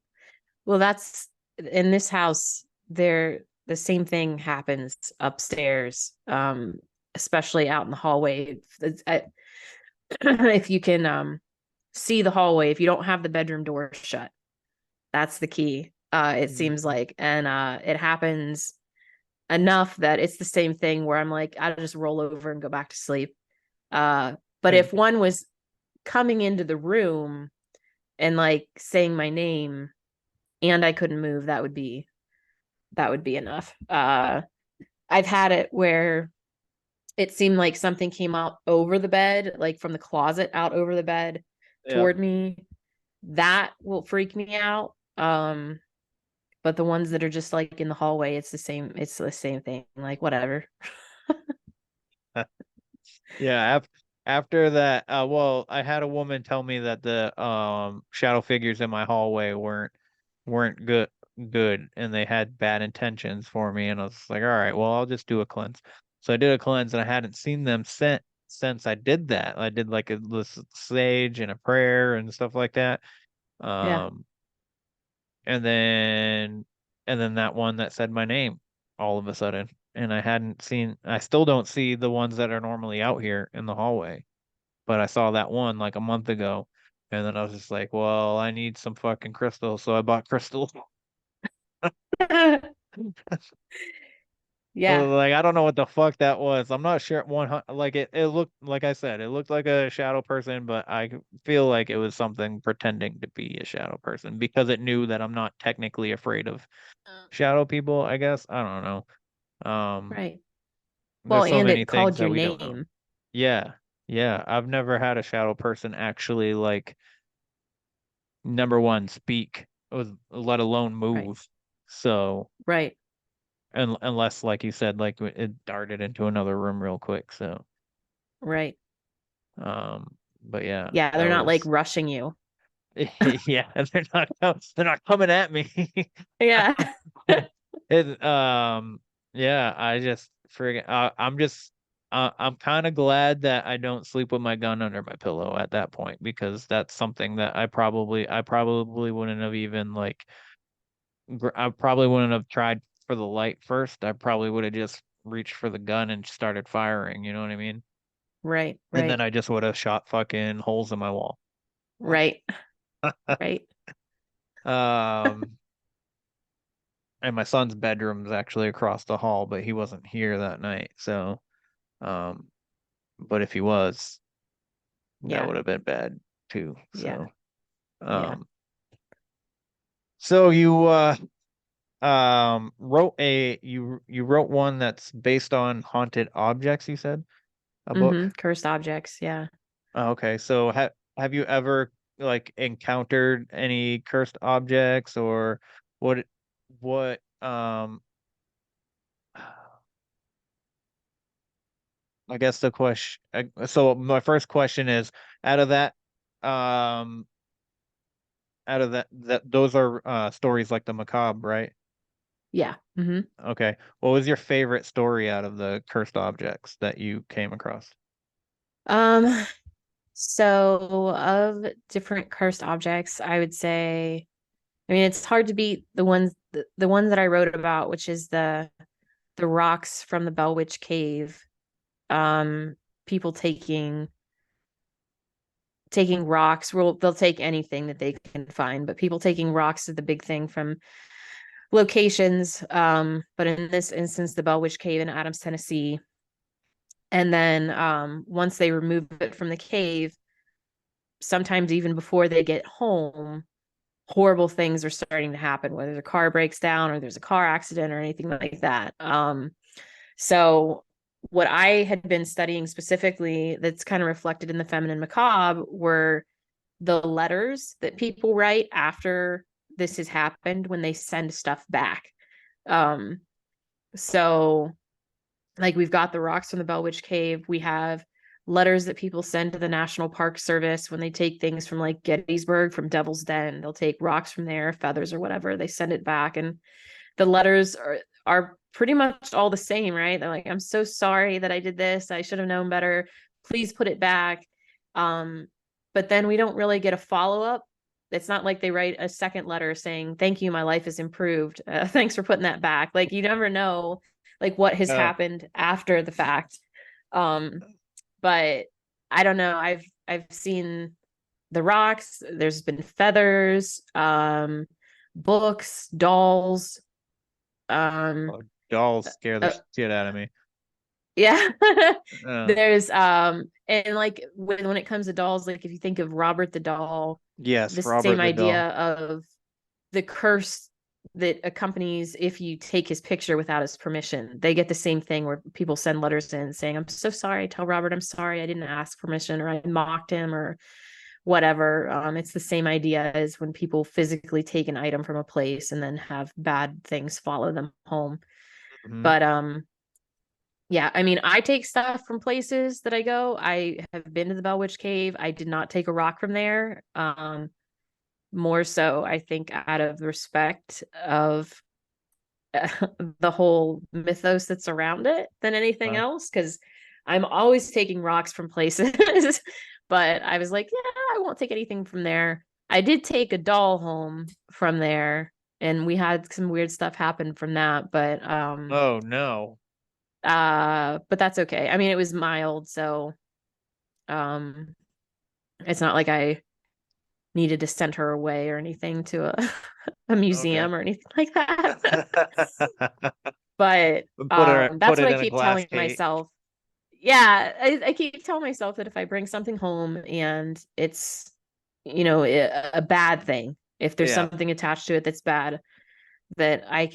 Well, that's in this house, the same thing happens upstairs, especially out in the hallway. If you can see the hallway, if you don't have the bedroom door shut, that's the key. It seems Mhm. like. And it happens enough that it's the same thing where I'm like, I'll just roll over and go back to sleep. But And if one was coming into the room and like saying my name and I couldn't move, that would be enough. I've had it where it seemed like something came out over the bed, like from the closet out over the bed yeah. toward me. That will freak me out. But the ones that are just like in the hallway, it's the same thing. Like whatever. Yeah, after that, well, I had a woman tell me that the shadow figures in my hallway weren't good. good and they had bad intentions for me, and I was like, all right, well, I'll just do a cleanse. So I did a cleanse, and I hadn't seen them since I did that. I did like a this sage and a prayer and stuff like that. Yeah. Um, and then that one that said my name all of a sudden, and I still don't see the ones that are normally out here in the hallway, but I saw that one like a month ago, and then I was just like, well, I need some fucking crystals, so I bought crystals. Yeah. Like, I don't know what the fuck that was. I'm not sure. Like it looked, like I said, it looked like a shadow person, but I feel like it was something pretending to be a shadow person because it knew that I'm not technically afraid of shadow people, I guess. I don't know. Right. Well, There's so and many it things called that your we don't know. name. Yeah. Yeah. I've never had a shadow person actually, like, number one, speak, let alone Right. move. So, Right. unless, like you said, like it darted into another room real quick. So, Right. but yeah, Yeah, that they're not like was, rushing you. yeah, they're not coming at me. Yeah. It, yeah, I just friggin', I'm kind of glad that I don't sleep with my gun under my pillow at that point, because that's something that I probably wouldn't have even like, I probably wouldn't have tried for the light first. I probably would have just reached for the gun and started firing, you know what I mean? Right. And then Right. I just would have shot fucking holes in my wall. Right. Right. Um, and my son's bedroom's actually across the hall, but he wasn't here that night. So, um, but if he was, that Yeah. would have been bad too. Yeah. So, Yeah. um, so you wrote one that's based on haunted objects, you said? A book? Cursed objects. Yeah. Oh, okay. So have you ever like encountered any cursed objects, or what I guess the question, so my first question is, out of that um that those are stories like the macabre, right? Yeah. Okay. What was your favorite story out of the cursed objects that you came across? Um, so of different cursed objects, I would say, I mean, it's hard to beat the ones that I wrote about, which is the rocks from the Bell Witch Cave. People taking rocks. Well, they'll take anything that they can find, but people taking rocks is the big thing from locations. But in this instance, the Bell Witch Cave in Adams, Tennessee. And then once they remove it from the cave, sometimes even before they get home, horrible things are starting to happen, whether the car breaks down or there's a car accident or anything like that. So what I had been studying specifically that's kind of reflected in the feminine macabre were the letters that people write after this has happened when they send stuff back. Um, so like we've got the rocks from the Bell Witch Cave. We have letters that people send to the National Park Service when they take things from like Gettysburg, from Devil's Den. They'll take rocks from there, feathers or whatever. They send it back, and the letters are pretty much all the same, right? They're like, "I'm so sorry that I did this. I should have known better. Please put it back." But then we don't really get a follow up. It's not like they write a second letter saying, "Thank you, my life has improved. Thanks for putting that back." Like you never know, like what has Oh, happened after the fact. Um, but I don't know. I've seen the rocks. There's been feathers, books, dolls. Um, oh, dolls scare the uh, shit out of me. yeah. Uh, There's and like when it comes to dolls, like if you think of Robert the doll, yes, the Robert same the idea doll. of the curse that accompanies if you take his picture without his permission. They get the same thing where people send letters in saying, "I'm so sorry. Tell Robert I'm sorry. I didn't ask permission, or I mocked him, or whatever." It's the same idea as when people physically take an item from a place and then have bad things follow them home. Mhm. But yeah, I mean, I take stuff from places that I go. I have been to the Bell Witch Cave. I did not take a rock from there. more so, I think, out of respect of the whole mythos that's around it than anything else. Because I'm always taking rocks from places, but I was like, yeah, I won't take anything from there. I did take a doll home from there, and we had some weird stuff happen from that, but Oh no. but that's okay. I mean, it was mild, so it's not like I needed to send her away or anything to a museum or anything like that. But that's Put what it I in a keep glass telling cage. myself. Yeah, I keep telling myself that if I bring something home and it's, a bad thing, if there's Yeah. something attached to it that's bad, that I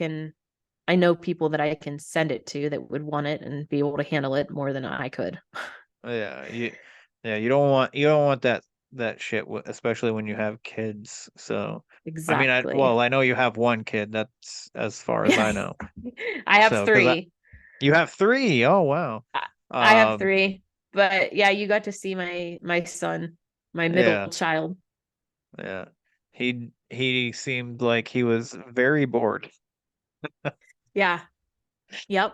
know people that I can send it to that would want it and be able to handle it more than I could. Yeah, you don't want that shit, especially when you have kids. So, I mean, Exactly. I know you have one kid. That's as far as I know. I have So, three. you have three. Oh wow. I have Um, three. But yeah, you got to see my son, my middle yeah, child. yeah. He seemed like he was very bored. Yeah. Yep.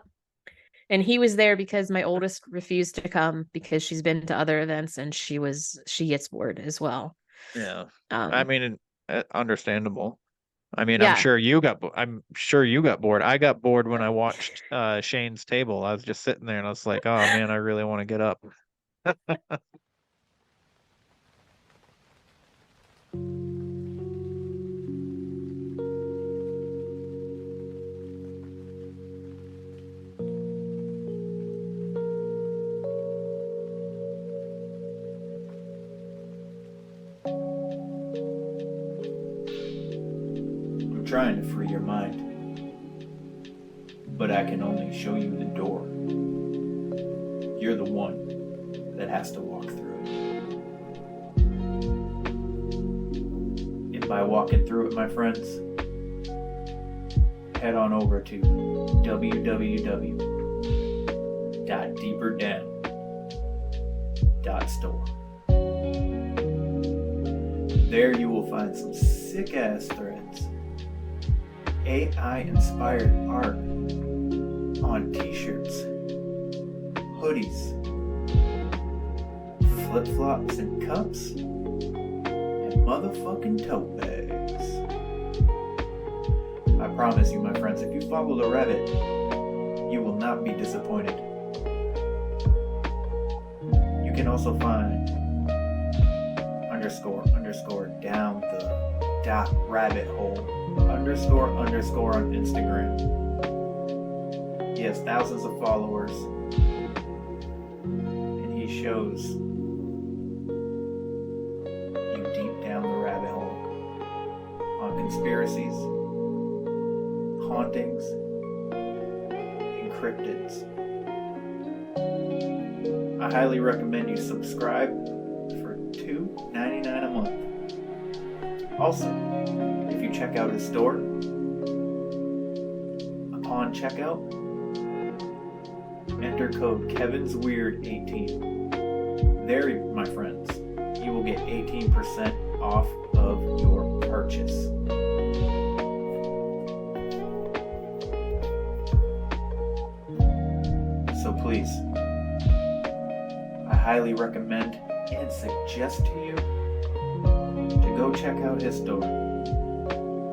And he was there because my oldest refused to come because she's been to other events and she gets bored as well. Yeah. I Um, mean, understandable. I mean, yeah. I'm sure you got bored. I got bored when I watched Shane's Table. I was just sitting there and I was like, "Oh man, I really want to get up." I'm trying to free your mind, but I can only show you the door. You're the one that has to walk through it. And by walking through it, my friends, head on over to www.deeperdown.store. There you will find some sick-ass threads, AI-inspired art on t-shirts, hoodies, flip-flops and cups, and motherfucking tote bags. I promise you, my friends, if you follow the rabbit, you will not be disappointed. You can also find _ down the dot rabbit hole _ on Instagram. He has thousands of followers, and he shows you deep down the rabbit hole on conspiracies, hauntings, and cryptids. I highly recommend you subscribe for $2.99 a month. Also, if you check out his store, upon checkout, enter code KevinsWeird18. There, my friends, you will get 18% off of your purchase. So please, I highly recommend and suggest to you to go check out his store.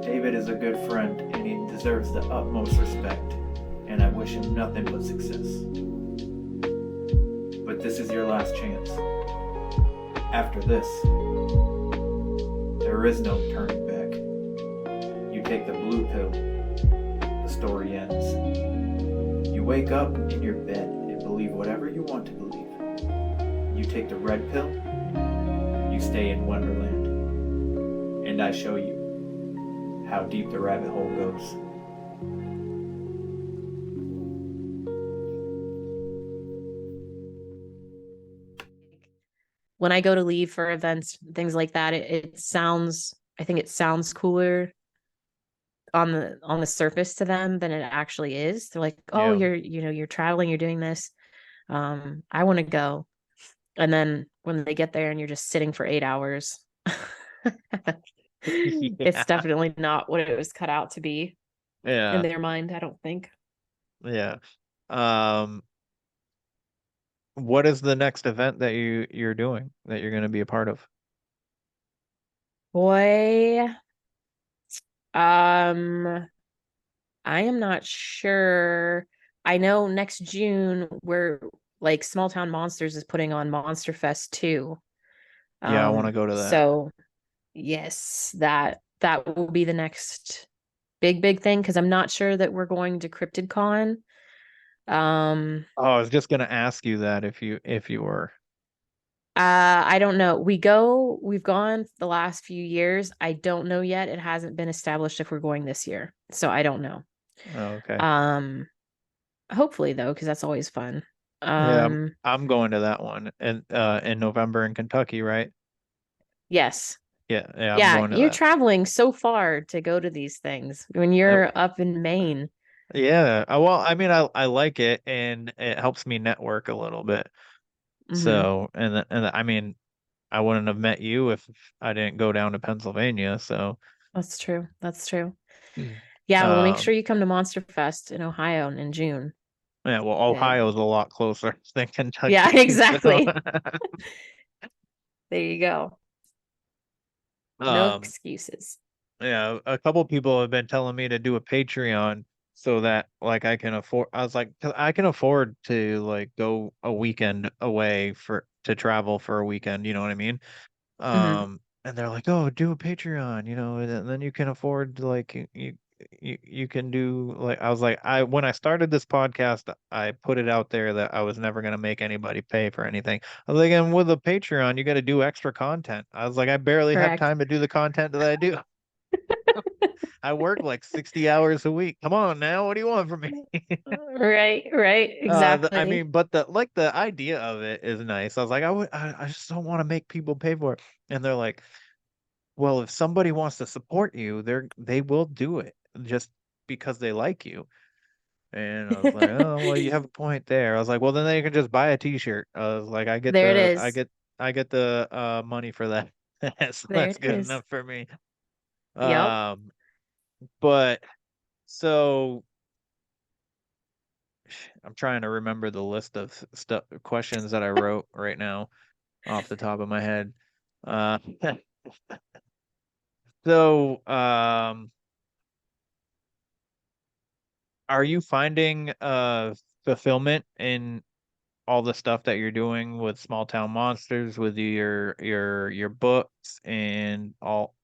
David is a good friend and he deserves the utmost respect, and I wish him nothing but success. But this is your last chance. After this, there is no turning back. You take the blue pill, the story ends. You wake up in your bed and believe whatever you want to believe. You take the red pill, you stay in Wonderland, and I show you how deep the rabbit hole goes. When I go to leave for events, things like that, it sounds, I think it sounds cooler on the surface to them than it actually is. They're like, "Oh, Yeah. you're traveling, you're doing this. I want to go." And then when they get there and you're just sitting for 8 hours, It's definitely not what it was cut out to be in Yeah. their mind, I don't think. Yeah. Um, what is the next event that you're doing that you're going to be a part of? Boy, um, I am not sure. I know next June we're like Small Town Monsters is putting on Monster Fest 2. Yeah, I want to go to that. So yes, that will be the next big thing because I'm not sure that we're going to CryptidCon. Oh, I was just going to ask you that if you were. I don't know. We've gone the last few years. I don't know yet. It hasn't been established if we're going this year. So I don't know. Oh, okay. Hopefully though, because that's always fun. Yeah, I'm going to that one in November in Kentucky, right? Yes. Yeah, I'm Yeah, going to you're that. traveling so far to go to these things when you're up in Maine. Yeah. Well, I mean, I like it and it helps me network a little bit. Hmm. So, I mean, I wouldn't have met you if I didn't go down to Pennsylvania. So, That's true. That's true. Mm. Yeah, well, make um, sure you come to Monster Fest in Ohio in June. yeah, well, It- Ohio's a lot closer than yeah, Kentucky. So, exactly. There you go. No um, excuses. yeah, a couple people have been telling me to do a Patreon so that like I can afford. I was like, 'cause I can afford to like go a weekend away for to travel for a weekend. You know what I mean? Hmm. And they're like, "Oh, do a Patreon, you know, and then you can afford to, like you can do like." I was like, I when I started this podcast, I put it out there that I was never gonna make anybody pay for anything. I was like, and with a Patreon, you got to do extra content. I was like, I barely have Correct. time to do the content that I do. I work like 60 hours a week. Come on now, what do you want from me? Right, I exactly. mean, but the idea of it is nice. I was like, I just don't want to make people pay for it. And they're like, well, if somebody wants to support you, they will do it just because they like you. And I was like, oh, well, you have a point there. I was like, well, then they can just buy a t-shirt. I was like, There it is. I get the money for that. So There that's it good is. enough for me. Yep. Um, but so I'm trying to remember the list of stuff questions that I wrote right now off the top of my head. Uh, so are you finding fulfillment in all the stuff that you're doing with Small Town Monsters, with your books and all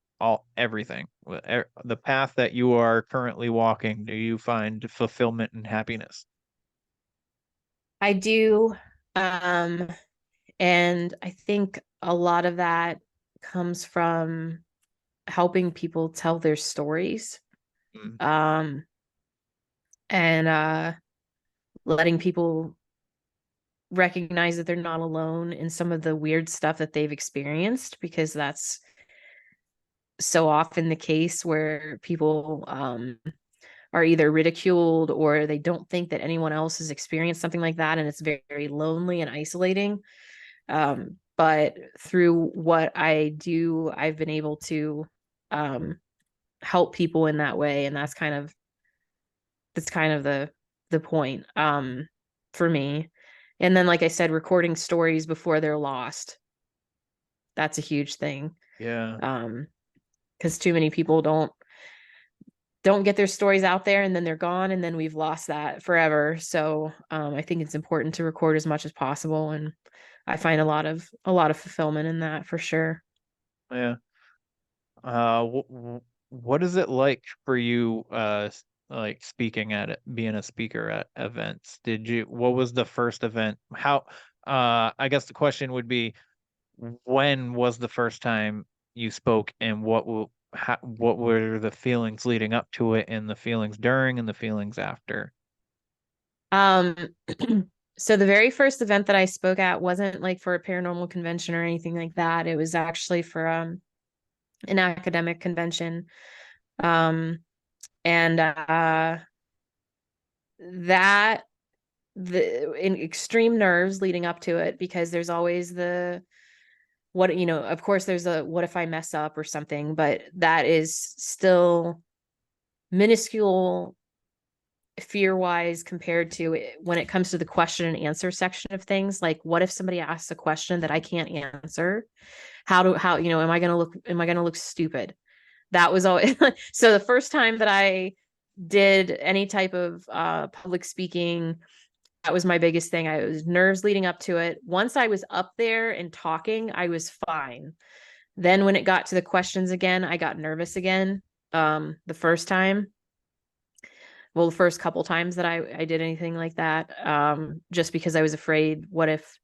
everything? The path that you are currently walking, do you find fulfillment and happiness? I do. Um, and I think a lot of that comes from helping people tell their stories. Mm, Um, and letting people recognize that they're not alone in some of the weird stuff that they've experienced because that's so often the case where people are either ridiculed or they don't think that anyone else has experienced something like that and it's very, very lonely and isolating. But through what I do, I've been able to um, help people in that way, and that's kind of the point for me. And then, like I said, recording stories before they're lost. That's a huge thing. yeah. Because too many people don't get their stories out there and then they're gone and then we've lost that forever. So I think it's important to record as much as possible, and I find a lot of fulfillment in that for sure. Yeah. What is it like for you, like speaking at it, being a speaker at events? What was the first event? I guess the question would be, when was the first time you spoke and what were the feelings leading up to it and the feelings during and the feelings after? Um, so the very first event that I spoke at wasn't like for a paranormal convention or anything like that. It was actually for an academic convention. Um, and that the in extreme nerves leading up to it because there's always what, of course there's a what if I mess up or something, but that is still minuscule fear wise compared to when it comes to the question and answer section of things. Like, what if somebody asks a question that I can't answer? Am I going to look stupid? That was always so the first time that I did any type of public speaking, that was my biggest thing. I was nerves leading up to it. Once I was up there and talking, I was fine. Then when it got to the questions again, I got nervous again. The first time, well, the first couple times that I did anything like that, just because I was afraid, what if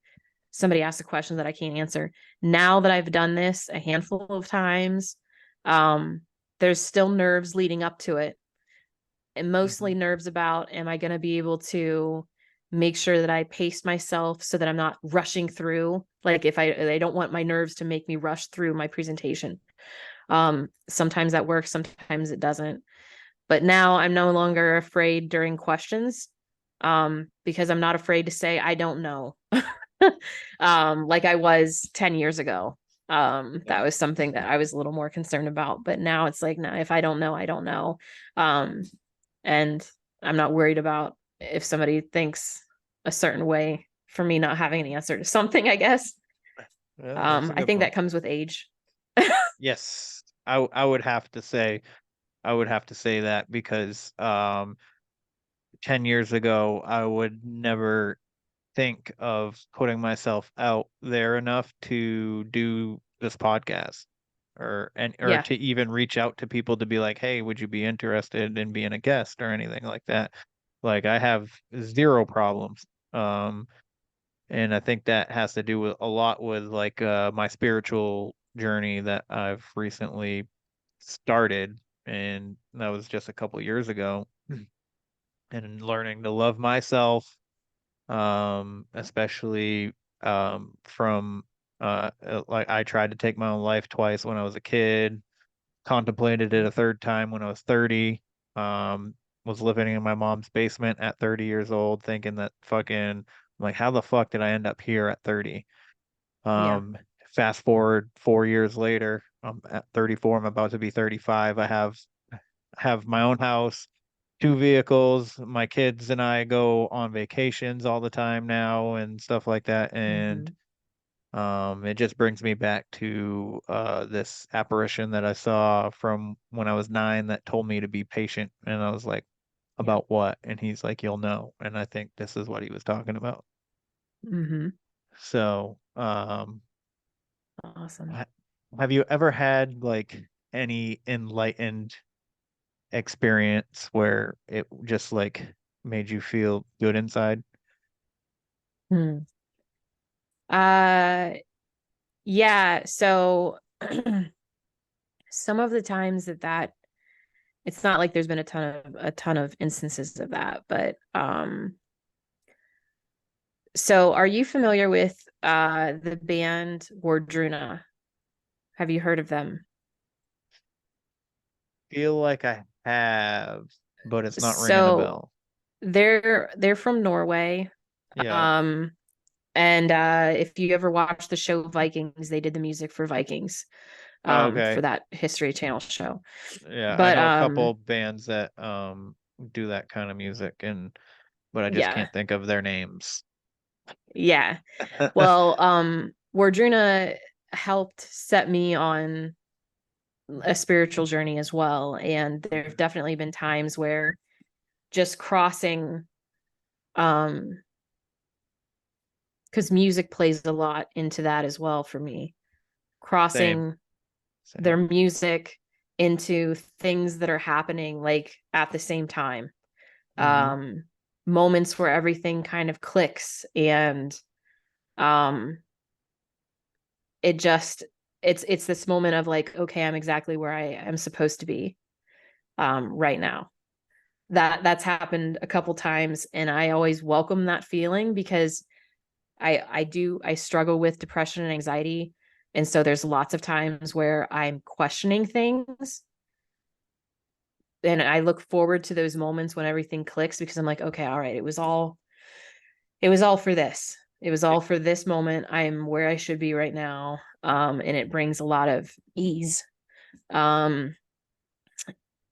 somebody asks a question that I can't answer? Now that I've done this a handful of times, there's still nerves leading up to it, and mostly nerves about, am I going to be able to make sure that I pace myself so that I'm not rushing through? Like, if I don't want my nerves to make me rush through my presentation. Sometimes that works, sometimes it doesn't. But now I'm no longer afraid during questions, because I'm not afraid to say, I don't know. Like I was 10 years ago. That was something that I was a little more concerned about, but now it's like, no, if I don't know, I don't know. And I'm not worried about if somebody thinks a certain way for me not having an answer to something, I guess. I think that comes with age. Yes, I would have to say, that because 10 years ago, I would never think of putting myself out there enough to do this podcast or Yeah. to even reach out to people to be like, hey, would you be interested in being a guest or anything like that? Like, I have zero problems. And I think that has to do with a lot with like my spiritual journey that I've recently started, and that was just a couple years ago. And learning to love myself, especially from like I tried to take my own life twice when I was a kid, contemplated it a third time when I was 30, was living in my mom's basement at 30 years old, thinking that fucking, like, how the fuck did I end up here at 30? Yeah. Fast forward 4 years later, I'm at 34, I'm about to be 35. I have my own house, two vehicles. My kids and I go on vacations all the time now and stuff like that. And it just brings me back to this apparition that I saw from when I was 9 that told me to be patient. And I was like, about what? And he's like, you'll know. And I think this is what he was talking about. So, Awesome. have you ever had like any enlightened experience where it just like made you feel good inside? Yeah. So some of the times that it's not like there's been a ton of instances of that, but so are you familiar with the band Wardruna? Have you heard of them? Feel like I have, but it's not ringing a So bell. they're from Norway. Yeah. And if you ever watch the show Vikings, they did the music for Vikings, Oh, for okay. that History Channel show. Yeah, I But know a couple bands that do that kind of music, but I just yeah. can't think of their names. Yeah. Well, Wardruna helped set me on a spiritual journey as well. And there have definitely been times where just crossing, because music plays a lot into that as well for me. Crossing their music into things that are happening like at the same time. Moments where everything kind of clicks, and it's this moment of like, okay, I'm exactly where I am supposed to be right now. That's happened a couple times, and I always welcome that feeling because I struggle with depression and anxiety, and so there's lots of times where I'm questioning things, and I look forward to those moments when everything clicks because I'm like, okay, all right, it was all for this. It was all for this moment. I'm where I should be right now. And it brings a lot of ease.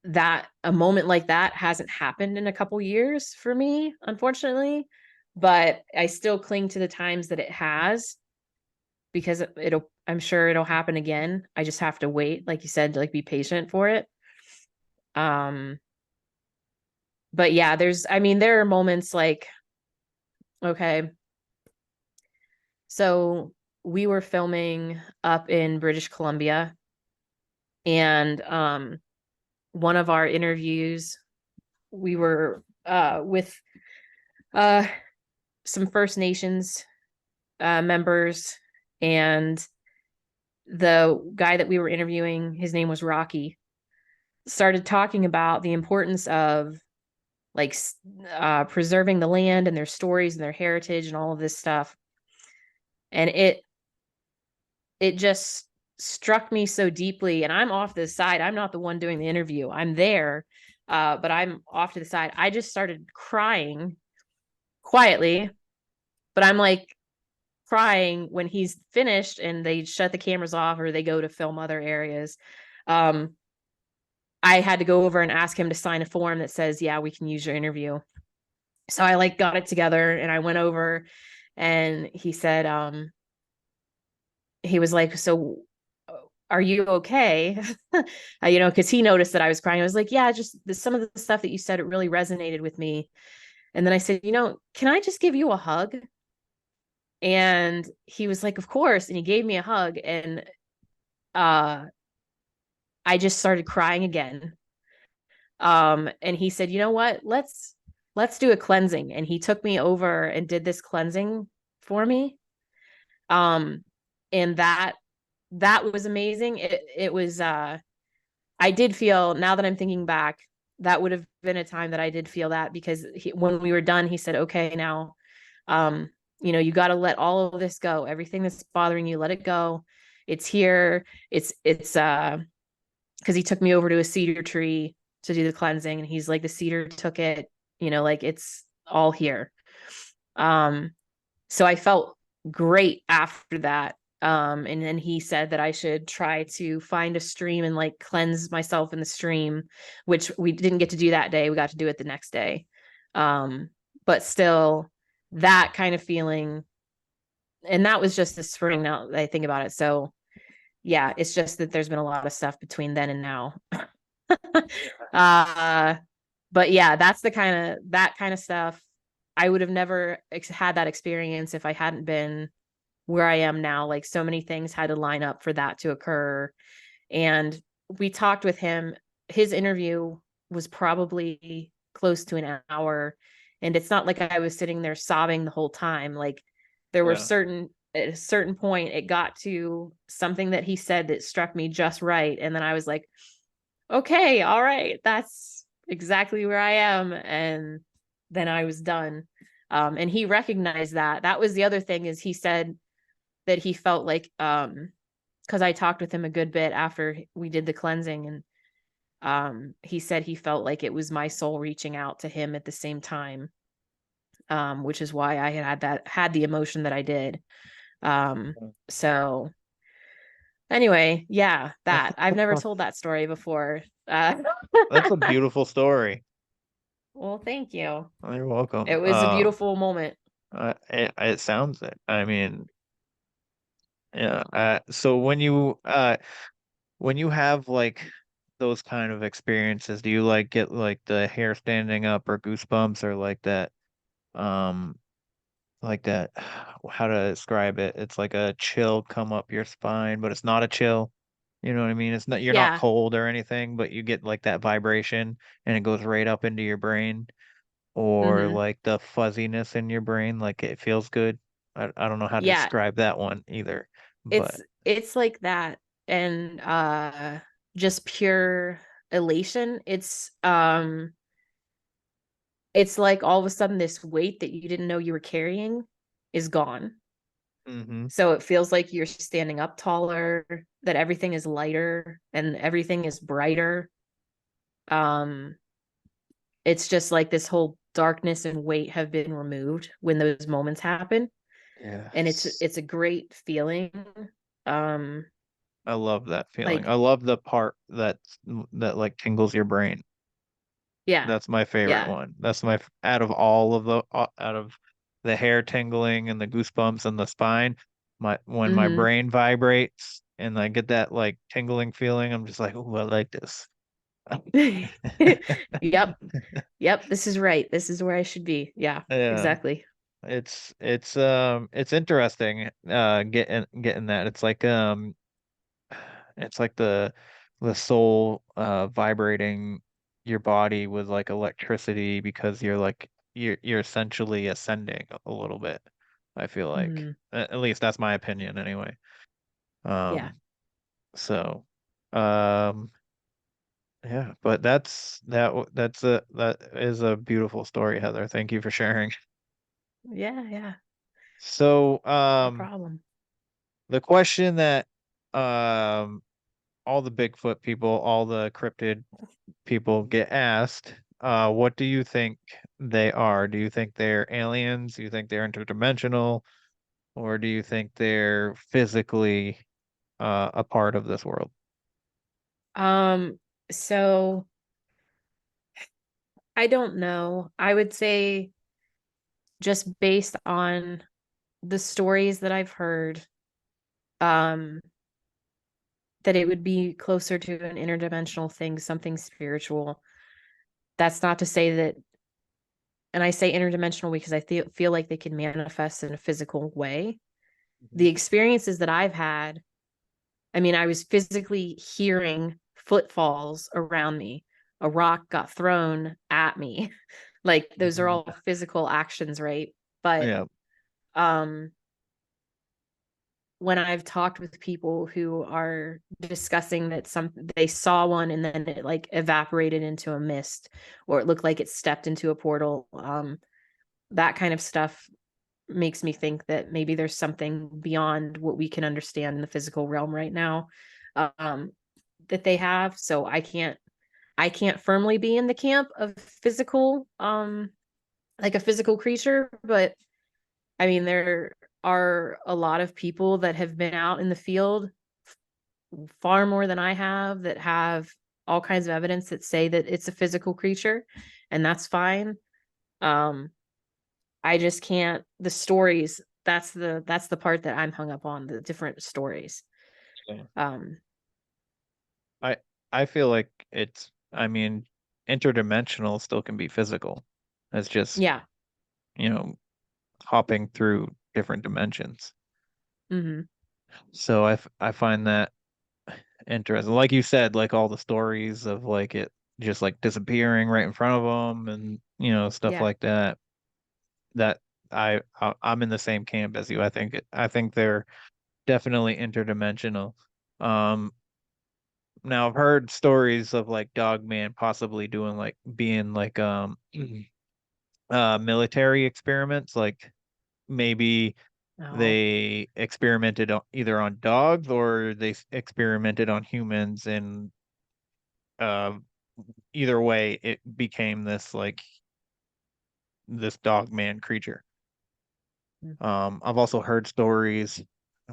That a moment like that hasn't happened in a couple years for me, unfortunately, but I still cling to the times that it has, because I'm sure it'll happen again. I just have to wait, like you said, to like be patient for it. But yeah, there are moments like, okay, so we were filming up in British Columbia, and one of our interviews, we were with some First Nations members, and the guy that we were interviewing, his name was Rocky, started talking about the importance of like preserving the land and their stories and their heritage and all of this stuff. And it just struck me so deeply. And I'm off to the side. I'm not the one doing the interview. I'm there, but I'm off to the side. I just started crying quietly, but I'm like crying when he's finished and they shut the cameras off or they go to film other areas. I had to go over and ask him to sign a form that says, yeah, we can use your interview. So I like got it together and I went over, and he said, he was like, so are you okay? Because he noticed that I was crying. I was like, yeah, just some of the stuff that you said, it really resonated with me. And then I said, can I just give you a hug? And he was like, of course. And he gave me a hug, and I just started crying again. And he said, you know what, let's do a cleansing. And he took me over and did this cleansing for me. And that was amazing. It was, I did feel, now that I'm thinking back, that would have been a time that I did feel that, because when we were done, he said, okay, now, you got to let all of this go. Everything that's bothering you, let it go. It's here. It's because he took me over to a cedar tree to do the cleansing, and he's like, the cedar took it, like it's all here. So I felt great after that. And then he said that I should try to find a stream and like cleanse myself in the stream, which we didn't get to do that day. We got to do it the next day. But still, that kind of feeling, and that was just the spring, now that I think about it. So yeah, it's just that there's been a lot of stuff between then and now. But yeah, that's that kind of stuff. I would have never had that experience if I hadn't been where I am now. Like, so many things had to line up for that to occur. And we talked with him. His interview was probably close to an hour. And it's not like I was sitting there sobbing the whole time. Like, there were at a certain point, it got to something that he said that struck me just right. And then I was like, okay, all right, that's exactly where I am. And then I was done. And he recognized that. That was the other thing, is he said that he felt like, because I talked with him a good bit after we did the cleansing, and he said he felt like it was my soul reaching out to him at the same time, which is why I had the emotion that I did. So anyway, yeah, I've never told that story before. That's a beautiful story. Well, thank you. You're welcome. It was a beautiful moment. It sounds it. I mean, yeah. So when you have like those kind of experiences, do you like get like the hair standing up or goosebumps, or like that, how to describe it? It's like a chill come up your spine, but it's not a chill. You know what I mean? It's not, you're not cold or anything, but you get like that vibration and it goes right up into your brain, or like the fuzziness in your brain, like it feels good. I don't know how to describe that one either. But it's like that, and just pure elation. It's like all of a sudden this weight that you didn't know you were carrying is gone. So it feels like you're standing up taller, that everything is lighter and everything is brighter. It's just like this whole darkness and weight have been removed when those moments happen. Yeah. and it's a great feeling. Um, I love that feeling. like, I love the part that like tingles your brain. yeah, That's my favorite yeah. one. That's my out of all of the out of the hair tingling and the goosebumps and the spine. When my Hmm. brain vibrates and I get that like tingling feeling, I'm just like, oh, I like this. Yep. Yep. This is right. This is where I should be. Yeah, Yeah. exactly. It's interesting getting that. It's like the soul vibrating your body with like electricity because you're essentially ascending a little bit. I feel like Hmm. at least that's my opinion anyway. Yeah. Um so um yeah, but that is a beautiful story, Heather. Thank you for sharing. Yeah. Yeah. So No problem. the question that um all the Bigfoot people, all the cryptid people get asked, what do you think they are? Do you think they're aliens? Do you think they're interdimensional? Or do you think they're physically a part of this world? So I don't know. I would say just based on the stories that I've heard, um, that it would be closer to an interdimensional thing, something spiritual. That's not to say that, and I say interdimensional because I feel like they can manifest in a physical way. The experiences that I've had, I mean, I was physically hearing footfalls around me. A rock got thrown at me. Like those are Mhm. all physical actions, right? But Yeah. um when I've talked with people who are discussing that they saw one and then it like evaporated into a mist, or it looked like it stepped into a portal, that kind of stuff makes me think that maybe there's something beyond what we can understand in the physical realm right now, um, that they have. So I can't firmly be in the camp of physical, like a physical creature, but I mean, there are a lot of people that have been out in the field far more than I have that have all kinds of evidence that say that it's a physical creature, and that's fine. Um, I just can't, the stories, that's the part that I'm hung up on, the different stories. Yeah. Um, I I feel like I mean, interdimensional still can be physical. It's just, yeah. you know, hopping through different dimensions. Hmm. So I find that interesting. Like you said, like all the stories of like it just like disappearing right in front of them and stuff Yeah. like that. That I'm in the same camp as you. I think they're definitely interdimensional. Um Now I've heard stories of like Dogman possibly doing like being like military experiments, like maybe Oh. they experimented either on dogs or they experimented on humans, and uh, either way it became this dog man creature. I've also heard stories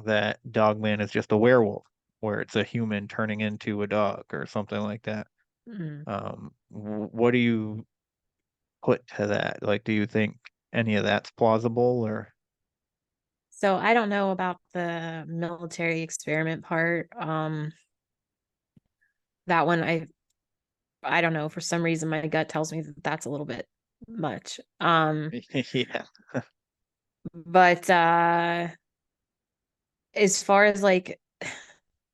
that Dogman is just a werewolf, where it's a human turning into a dog or something like that. Mm. What do you put to that? Like, do you think any of that's plausible or? So I don't know about the military experiment part. That one I don't know, for some reason my gut tells me that that's a little bit much. Yeah. But as far as like,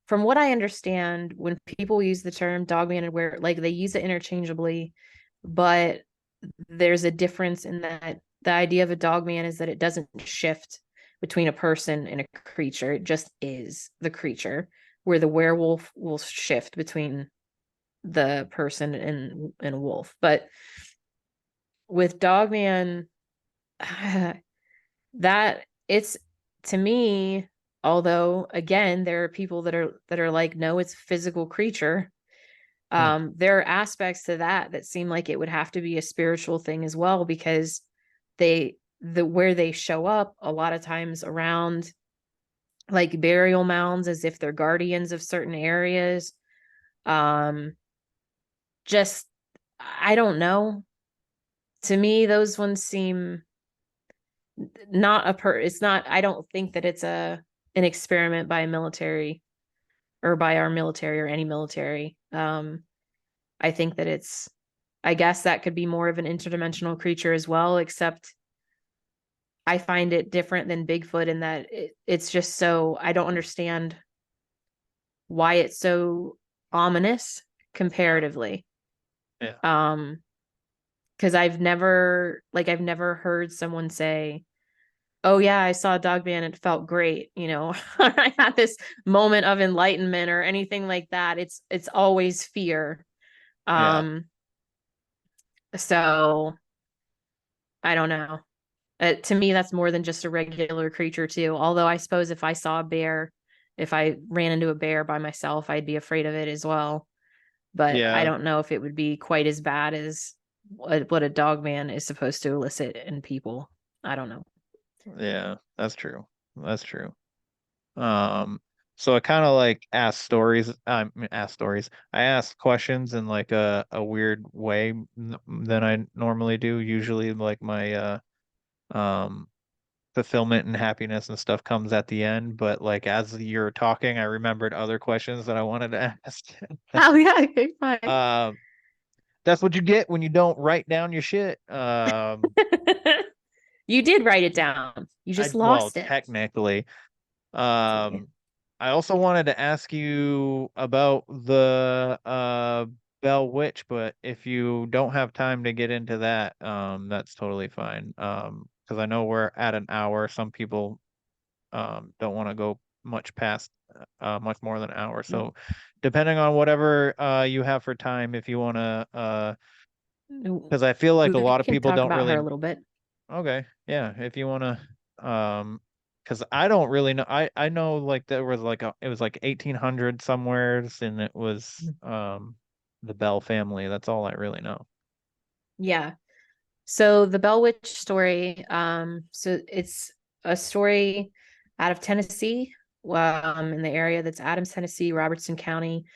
from what I understand, when people use the term dogman and where like they use it interchangeably, but there's a difference in that the idea of a dogman is that it doesn't shift between a person and a creature. It just is the creature, where the werewolf will shift between the person and a wolf. But with dogman, that it's, to me, although again there are people that are like, no, it's a physical creature, Hmm. there are aspects to that that seem like it would have to be a spiritual thing as well, because they where they show up a lot of times around like burial mounds as if they're guardians of certain areas. Just, I don't know. To me, those ones seem it's not, I don't think that it's an experiment by a military or by our military or any military. I think that I guess that could be more of an interdimensional creature as well, except I find it different than Bigfoot in that it's just so, I don't understand why it's so ominous comparatively. Yeah. Because I've never heard someone say, oh yeah, I saw a dog man and it felt great, I had this moment of enlightenment or anything like that. It's always fear. So I don't know. To me, that's more than just a regular creature too. Although I suppose if I saw a bear, if I ran into a bear by myself, I'd be afraid of it as well. But I don't know if it would be quite as bad as what a dog man is supposed to elicit in people. I don't know. Yeah, that's true. That's true. So I kind of like ask stories. I ask questions in like a weird way than I normally do. Usually, like my um fulfillment and happiness and stuff comes at the end. But like as you're talking, I remembered other questions that I wanted to ask. Oh yeah, okay, fine. That's what you get when you don't write down your shit. You did write it down. You just Well, lost it. technically. I also wanted to ask you about the Bell Witch, but if you don't have time to get into that, that's totally fine. Because I know we're at an hour. Some people don't want to go much past much more than an hour. So depending on whatever you have for time, if you want to because I feel like a We lot of can people talk don't about her really. a little bit. Okay, yeah, if you want to because I don't really know. I know like there was like it was like 1800 somewheres and it was the Bell family. That's all I really know. Yeah. So the Bell Witch story, so it's a story out of Tennessee, in the area that's Adams, Tennessee, Robertson County,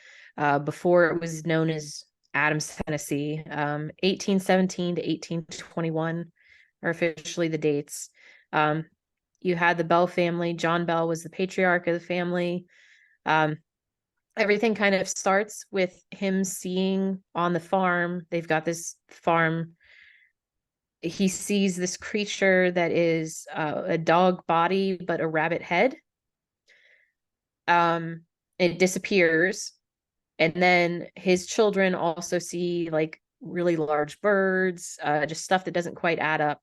before it was known as Adams, Tennessee. 1817 to 1821 are officially the dates. You had the Bell family. John Bell was the patriarch of the family. Everything kind of starts with him seeing on the farm. They've got this farm. He sees this creature that is a dog body but a rabbit head. It disappears, and then his children also see like really large birds, just stuff that doesn't quite add up.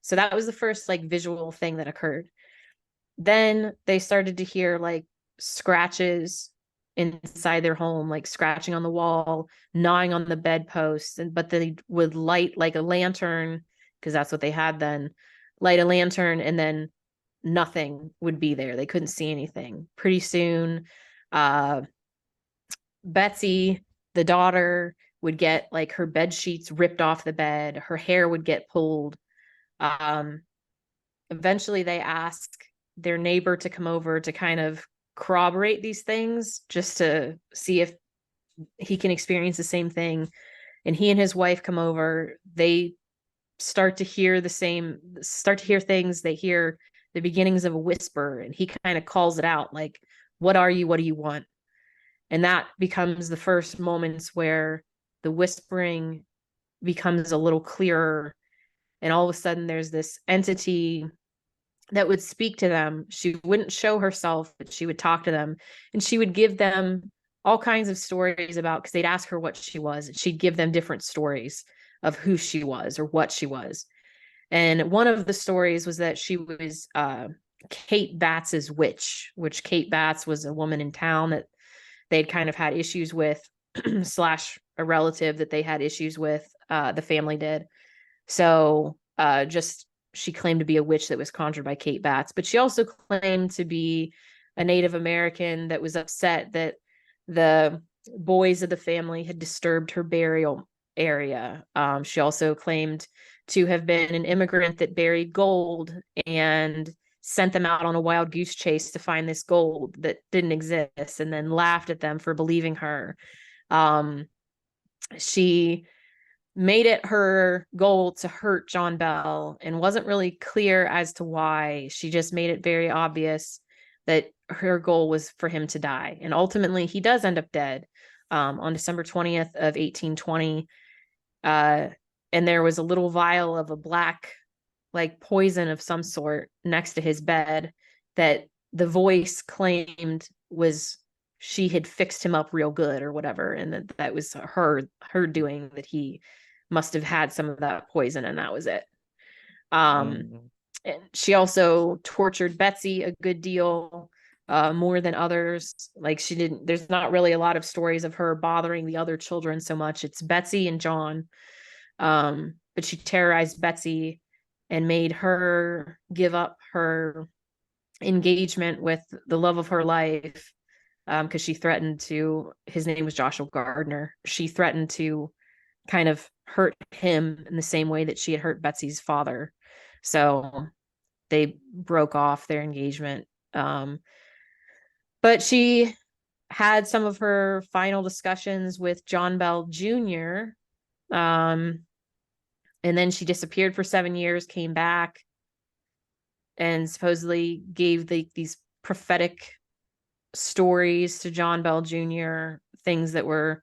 So that was the first like visual thing that occurred. Then they started to hear like scratches inside their home, like scratching on the wall, gnawing on the bedposts, but they would light like a lantern because that's what they had then, light a lantern, and then nothing would be there. They couldn't see anything. Pretty soon, Betsy, the daughter, would get like her bed sheets ripped off the bed. Her hair would get pulled. Eventually, they ask their neighbor to come over to kind of corroborate these things just to see if he can experience the same thing. And he and his wife come over. They start to hear things. They hear the beginnings of a whisper, and he kind of calls it out like, what are you? What do you want? And that becomes the first moments where the whispering becomes a little clearer. And all of a sudden there's this entity that would speak to them. She wouldn't show herself, but she would talk to them, and she would give them all kinds of stories about, because they'd ask her what she was, and she'd give them different stories of who she was or what she was. And one of the stories was that she was Kate Batts's witch, which Kate Batts was a woman in town that they'd kind of had issues with, slash a relative that they had issues with, the family did. So she claimed to be a witch that was conjured by Kate Batts, but she also claimed to be a Native American that was upset that the boys of the family had disturbed her burial area. She also claimed to have been an immigrant that buried gold and sent them out on a wild goose chase to find this gold that didn't exist, and then laughed at them for believing her. She made it her goal to hurt John Bell and wasn't really clear as to why. She just made it very obvious that her goal was for him to die. And ultimately, he does end up dead on December 20th of 1820. And there was a little vial of a black, like poison of some sort next to his bed that the voice claimed was she had fixed him up real good or whatever, and that was her doing, that he must have had some of that poison and that was it. And she also tortured Betsy a good deal, more than others. Like, there's not really a lot of stories of her bothering the other children so much. It's Betsy and John. But she terrorized Betsy and made her give up her engagement with the love of her life, because she threatened to, his name was Joshua Gardner. She threatened to kind of hurt him in the same way that she had hurt Betsy's father. So they broke off their engagement. But she had some of her final discussions with John Bell Jr. And then she disappeared for 7 years, came back, and supposedly gave these prophetic stories to John Bell Jr., things that were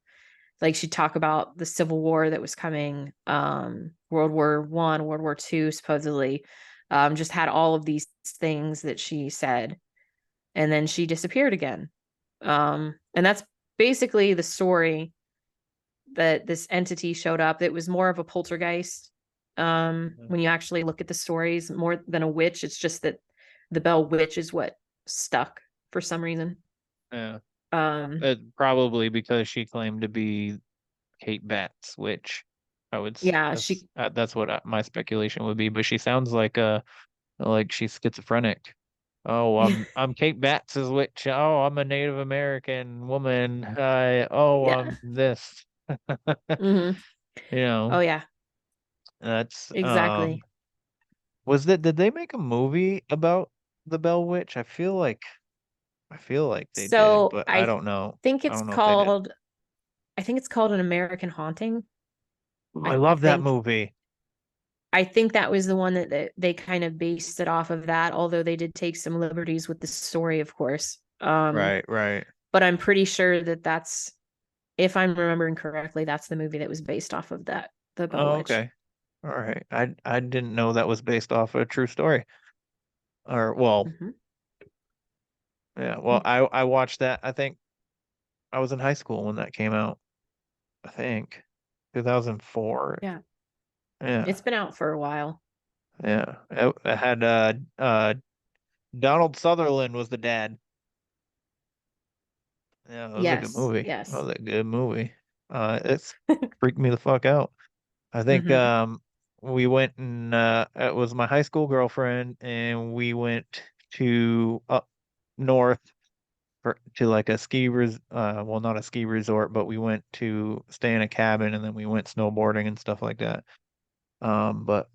like, she'd talk about the Civil War that was coming, World War I, World War II, supposedly. Just had all of these things that she said, and then she disappeared again. And that's basically the story, that this entity showed up. It was more of a poltergeist. When you actually look at the stories, more than a witch. It's just that the Bell Witch is what stuck for some reason. Yeah. Probably because she claimed to be Kate Batts, which I would. Yeah, that's what my speculation would be. But she sounds like she's schizophrenic. Oh, I'm Kate Batts's witch. Oh, I'm a Native American woman. I'm this. Mm-hmm. You know. Oh yeah. That's exactly. Did they make a movie about the Bell Witch? I feel like they did, but I don't know. Think I it's don't know if they did. called I think it's called An American Haunting. I love that movie. I think that was the one that they kind of based it off of that, although they did take some liberties with the story, of course. Right. But I'm pretty sure that's, if I'm remembering correctly, that's the movie that was based off of that, the Bell Witch. Okay. All right. I didn't know that was based off a true story. Or well, yeah. Well, I watched that. I think I was in high school when that came out. I think 2004. Yeah. Yeah. It's been out for a while. Yeah. It had Donald Sutherland was the dad. Yeah, it was a good movie. Yes. That was a good movie. It's freaked me the fuck out. I think we went and it was my high school girlfriend, and we went to up north to like a well, not a ski resort, but we went to stay in a cabin, and then we went snowboarding and stuff like that. But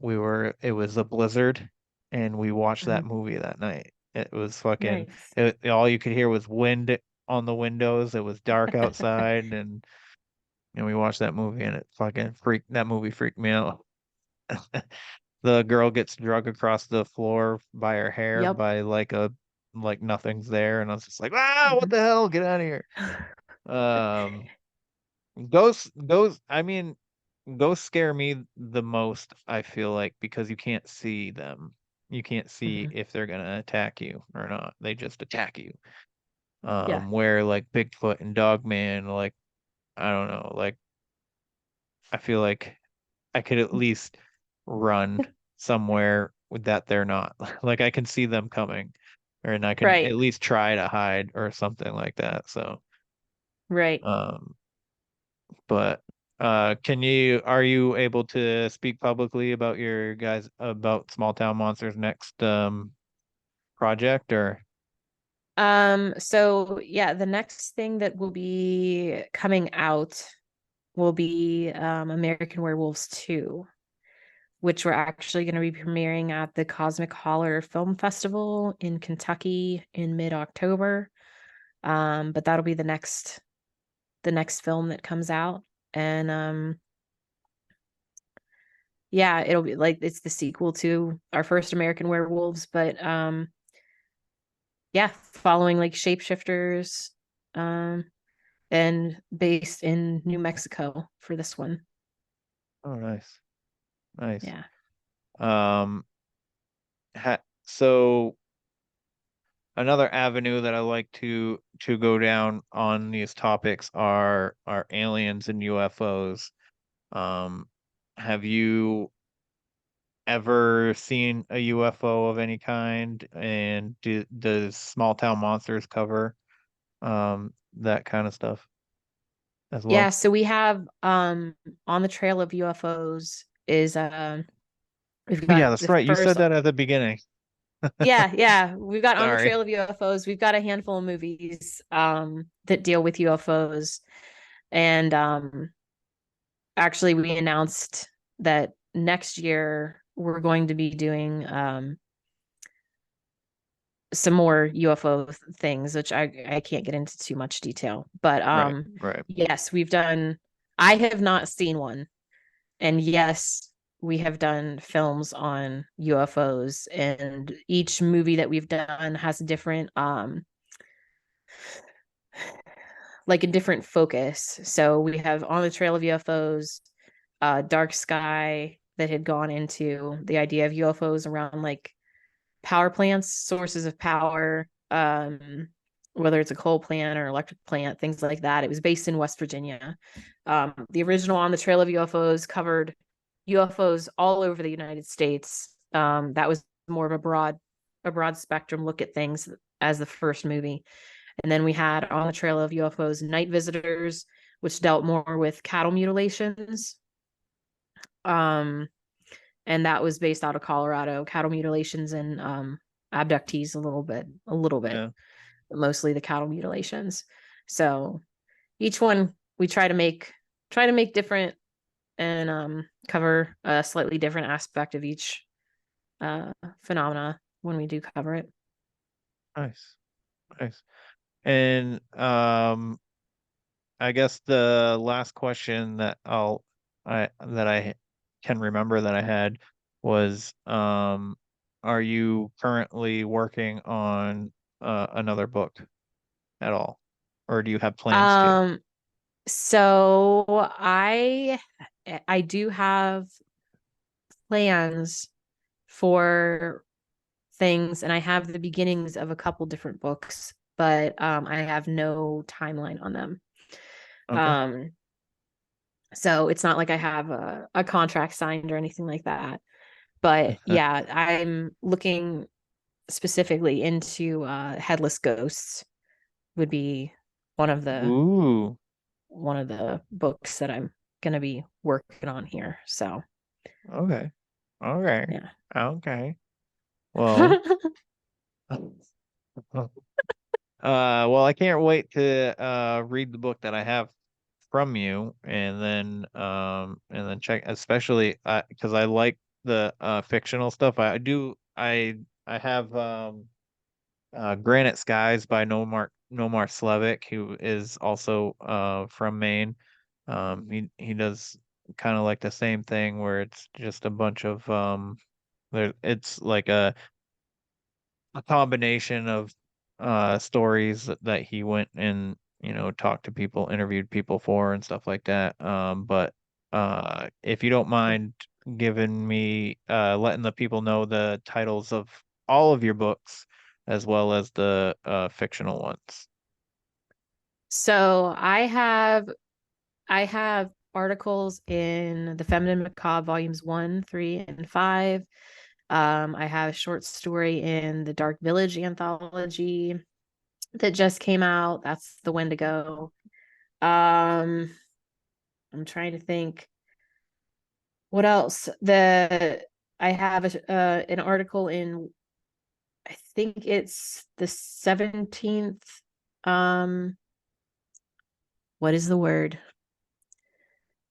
it was a blizzard, and we watched that movie that night. It was fucking, all you could hear was wind on the windows. It was dark outside, and we watched that movie, and that movie freaked me out. The girl gets drug across the floor by her hair by like nothing's there, and I was just like, what the hell? Get out of here. Ghosts scare me the most, I feel like, because you can't see them. You can't see if they're gonna attack you or not. They just attack you. Where like Bigfoot and Dogman, like, I don't know, like, I feel like I could at least run somewhere with that they're not. Like, I can see them coming, and I can at least try to hide or something like that. So but are you able to speak publicly about about Small Town Monsters next project, or? So yeah, the next thing that will be coming out will be American Werewolves 2. which we're actually going to be premiering at the Cosmic Holler Film Festival in Kentucky in mid-October. But that'll be the next film that comes out. And yeah, it'll be like it's the sequel to our first American Werewolves, but yeah, following like shapeshifters, and based in New Mexico for this one. Oh, nice. Nice. Yeah. So another avenue that I like to go down on these topics are aliens and UFOs. Have you ever seen a UFO of any kind? And does Small Town Monsters cover that kind of stuff as well? Yeah, so we have On the Trail of UFOs is we've Oh, yeah, got that's the right. You first said that at the beginning. yeah, we've got On the Sorry. Trail of UFOs. We've got a handful of movies that deal with UFOs. And actually we announced that next year we're going to be doing some more UFO things, which I can't get into too much detail. But Right. yes, I have not seen one. And yes, we have done films on UFOs, and each movie that we've done has a different like a different focus. So we have On the Trail of UFOs, Dark Sky, that had gone into the idea of UFOs around like power plants, sources of power, whether it's a coal plant or electric plant, things like that. It was based in West Virginia. The original On the Trail of UFOs covered UFOs all over the United States. That was more of a broad spectrum look at things as the first movie. And then we had On the Trail of UFOs Night Visitors, which dealt more with cattle mutilations. And that was based out of Colorado, cattle mutilations and abductees a little bit, Yeah. but mostly the cattle mutilations. So each one we try to make different and cover a slightly different aspect of each phenomena when we do cover it. Nice. And I guess the last question that I can remember that I had was, are you currently working on another book at all, or do you have plans to? So I do have plans for things, and I have the beginnings of a couple different books, but I have no timeline on them. Okay. So it's not like I have a contract signed or anything like that. But yeah, I'm looking specifically into headless ghosts would be one of the Ooh. books that I'm gonna be working on here. So Okay. yeah. Okay. Well, well, I can't wait to read the book that I have from you, and then check, especially because I like the fictional stuff. I have Granite Skies by Nomar Slevik, who is also from Maine. He does kind of like the same thing where it's just a bunch of it's like a combination of stories that he went and talked to people, interviewed people for, and stuff like that. But if you don't mind giving me letting the people know the titles of all of your books as well as the fictional ones. So I have articles in the Feminine Macabre volumes 1, 3, and 5. I have a short story in the Dark Village anthology that just came out. That's the Wendigo. I'm trying to think what else. I have an article in, I think it's the 17th. What is the word?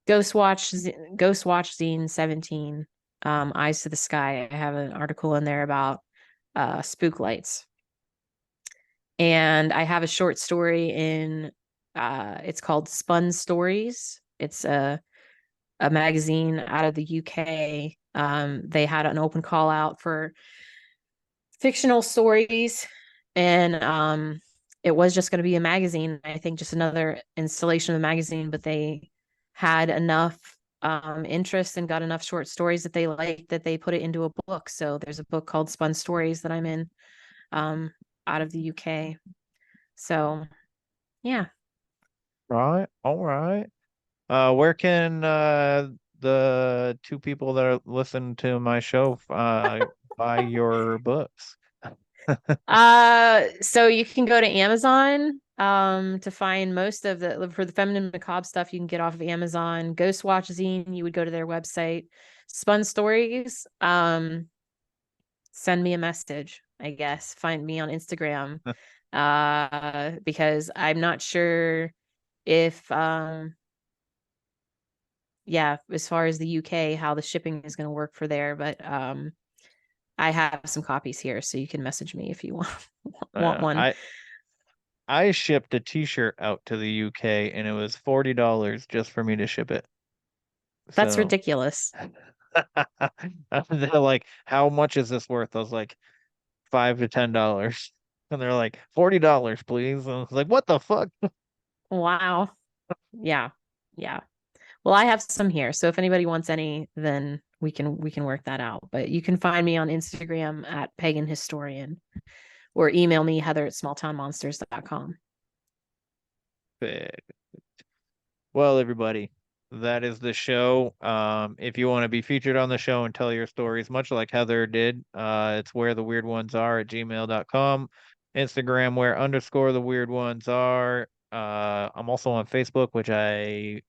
Ghost Watch Zine 17. Eyes to the Sky. I have an article in there about spook lights. And I have a short story in, it's called Spun Stories. It's a magazine out of the UK. They had an open call out for fictional stories, and it was just going to be a magazine. I think just another installation of a magazine, but they had enough interest and got enough short stories that they liked that they put it into a book. So there's a book called Spun Stories that I'm in out of the UK. So yeah. Right. All right. Where can the two people that are listening to my show buy your books? So you can go to Amazon to find most of for the feminine macabre stuff. You can get off of Amazon. Ghostwatch Zine, you would go to their website. Spun Stories, send me a message, I guess. Find me on Instagram. Because I'm not sure if as far as the UK, how the shipping is going to work for there, but I have some copies here, so you can message me if you want one. I shipped a t-shirt out to the UK and it was $40 just for me to ship it. That's ridiculous. They're like, how much is this worth? I was like, $5 to $10. And they're like, $40, please. And I was like, what the fuck? Wow. Yeah. Well, I have some here, so if anybody wants any, then we can work that out. But you can find me on Instagram at Pagan Historian, or email me Heather@smalltownmonsters.com. Perfect. Well, everybody, that is the show. If you want to be featured on the show and tell your stories, much like Heather did, it's wheretheweirdonesare@gmail.com. Instagram where_the_weird_ones_are. I'm also on Facebook, which I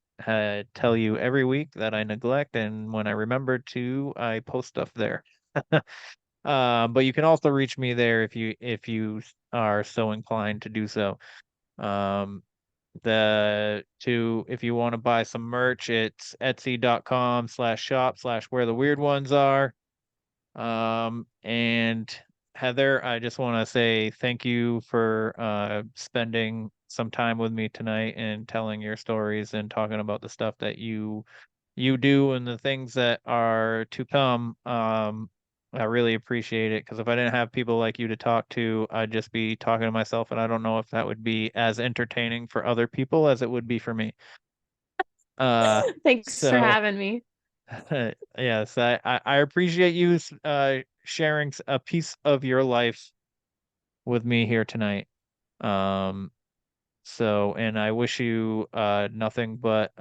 tell you every week that I neglect, and when I remember to, I post stuff there. But you can also reach me there if you are so inclined to do so. If you want to buy some merch, it's etsy.com/shop/wheretheweirdonesare. And Heather, I just want to say thank you for spending some time with me tonight and telling your stories and talking about the stuff that you do and the things that are to come. I really appreciate it, because if I didn't have people like you to talk to, I'd just be talking to myself, and I don't know if that would be as entertaining for other people as it would be for me. Thanks for having me. Yes, I appreciate you sharing a piece of your life with me here tonight. And I wish you nothing but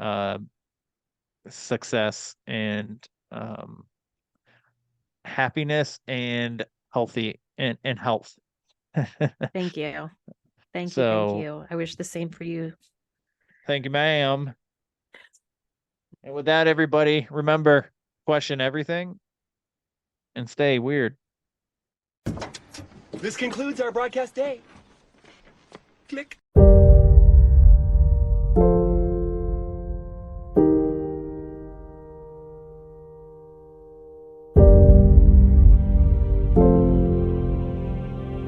success and happiness and healthy and health. Thank you. Thank you. I wish the same for you. Thank you, ma'am. And with that, everybody, remember, question everything and stay weird. This concludes our broadcast day. Click.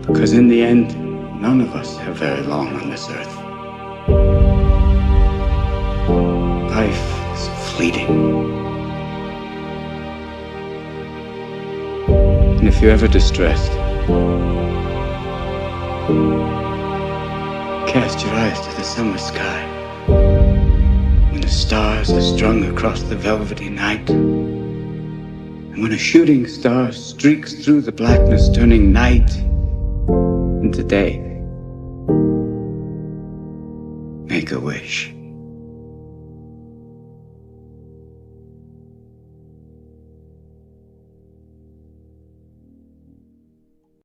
Because in the end, none of us have very long on this earth. Life is fleeting. And if you're ever distressed, cast your eyes to the summer sky. When the stars are strung across the velvety night, and when a shooting star streaks through the blackness, turning night into day.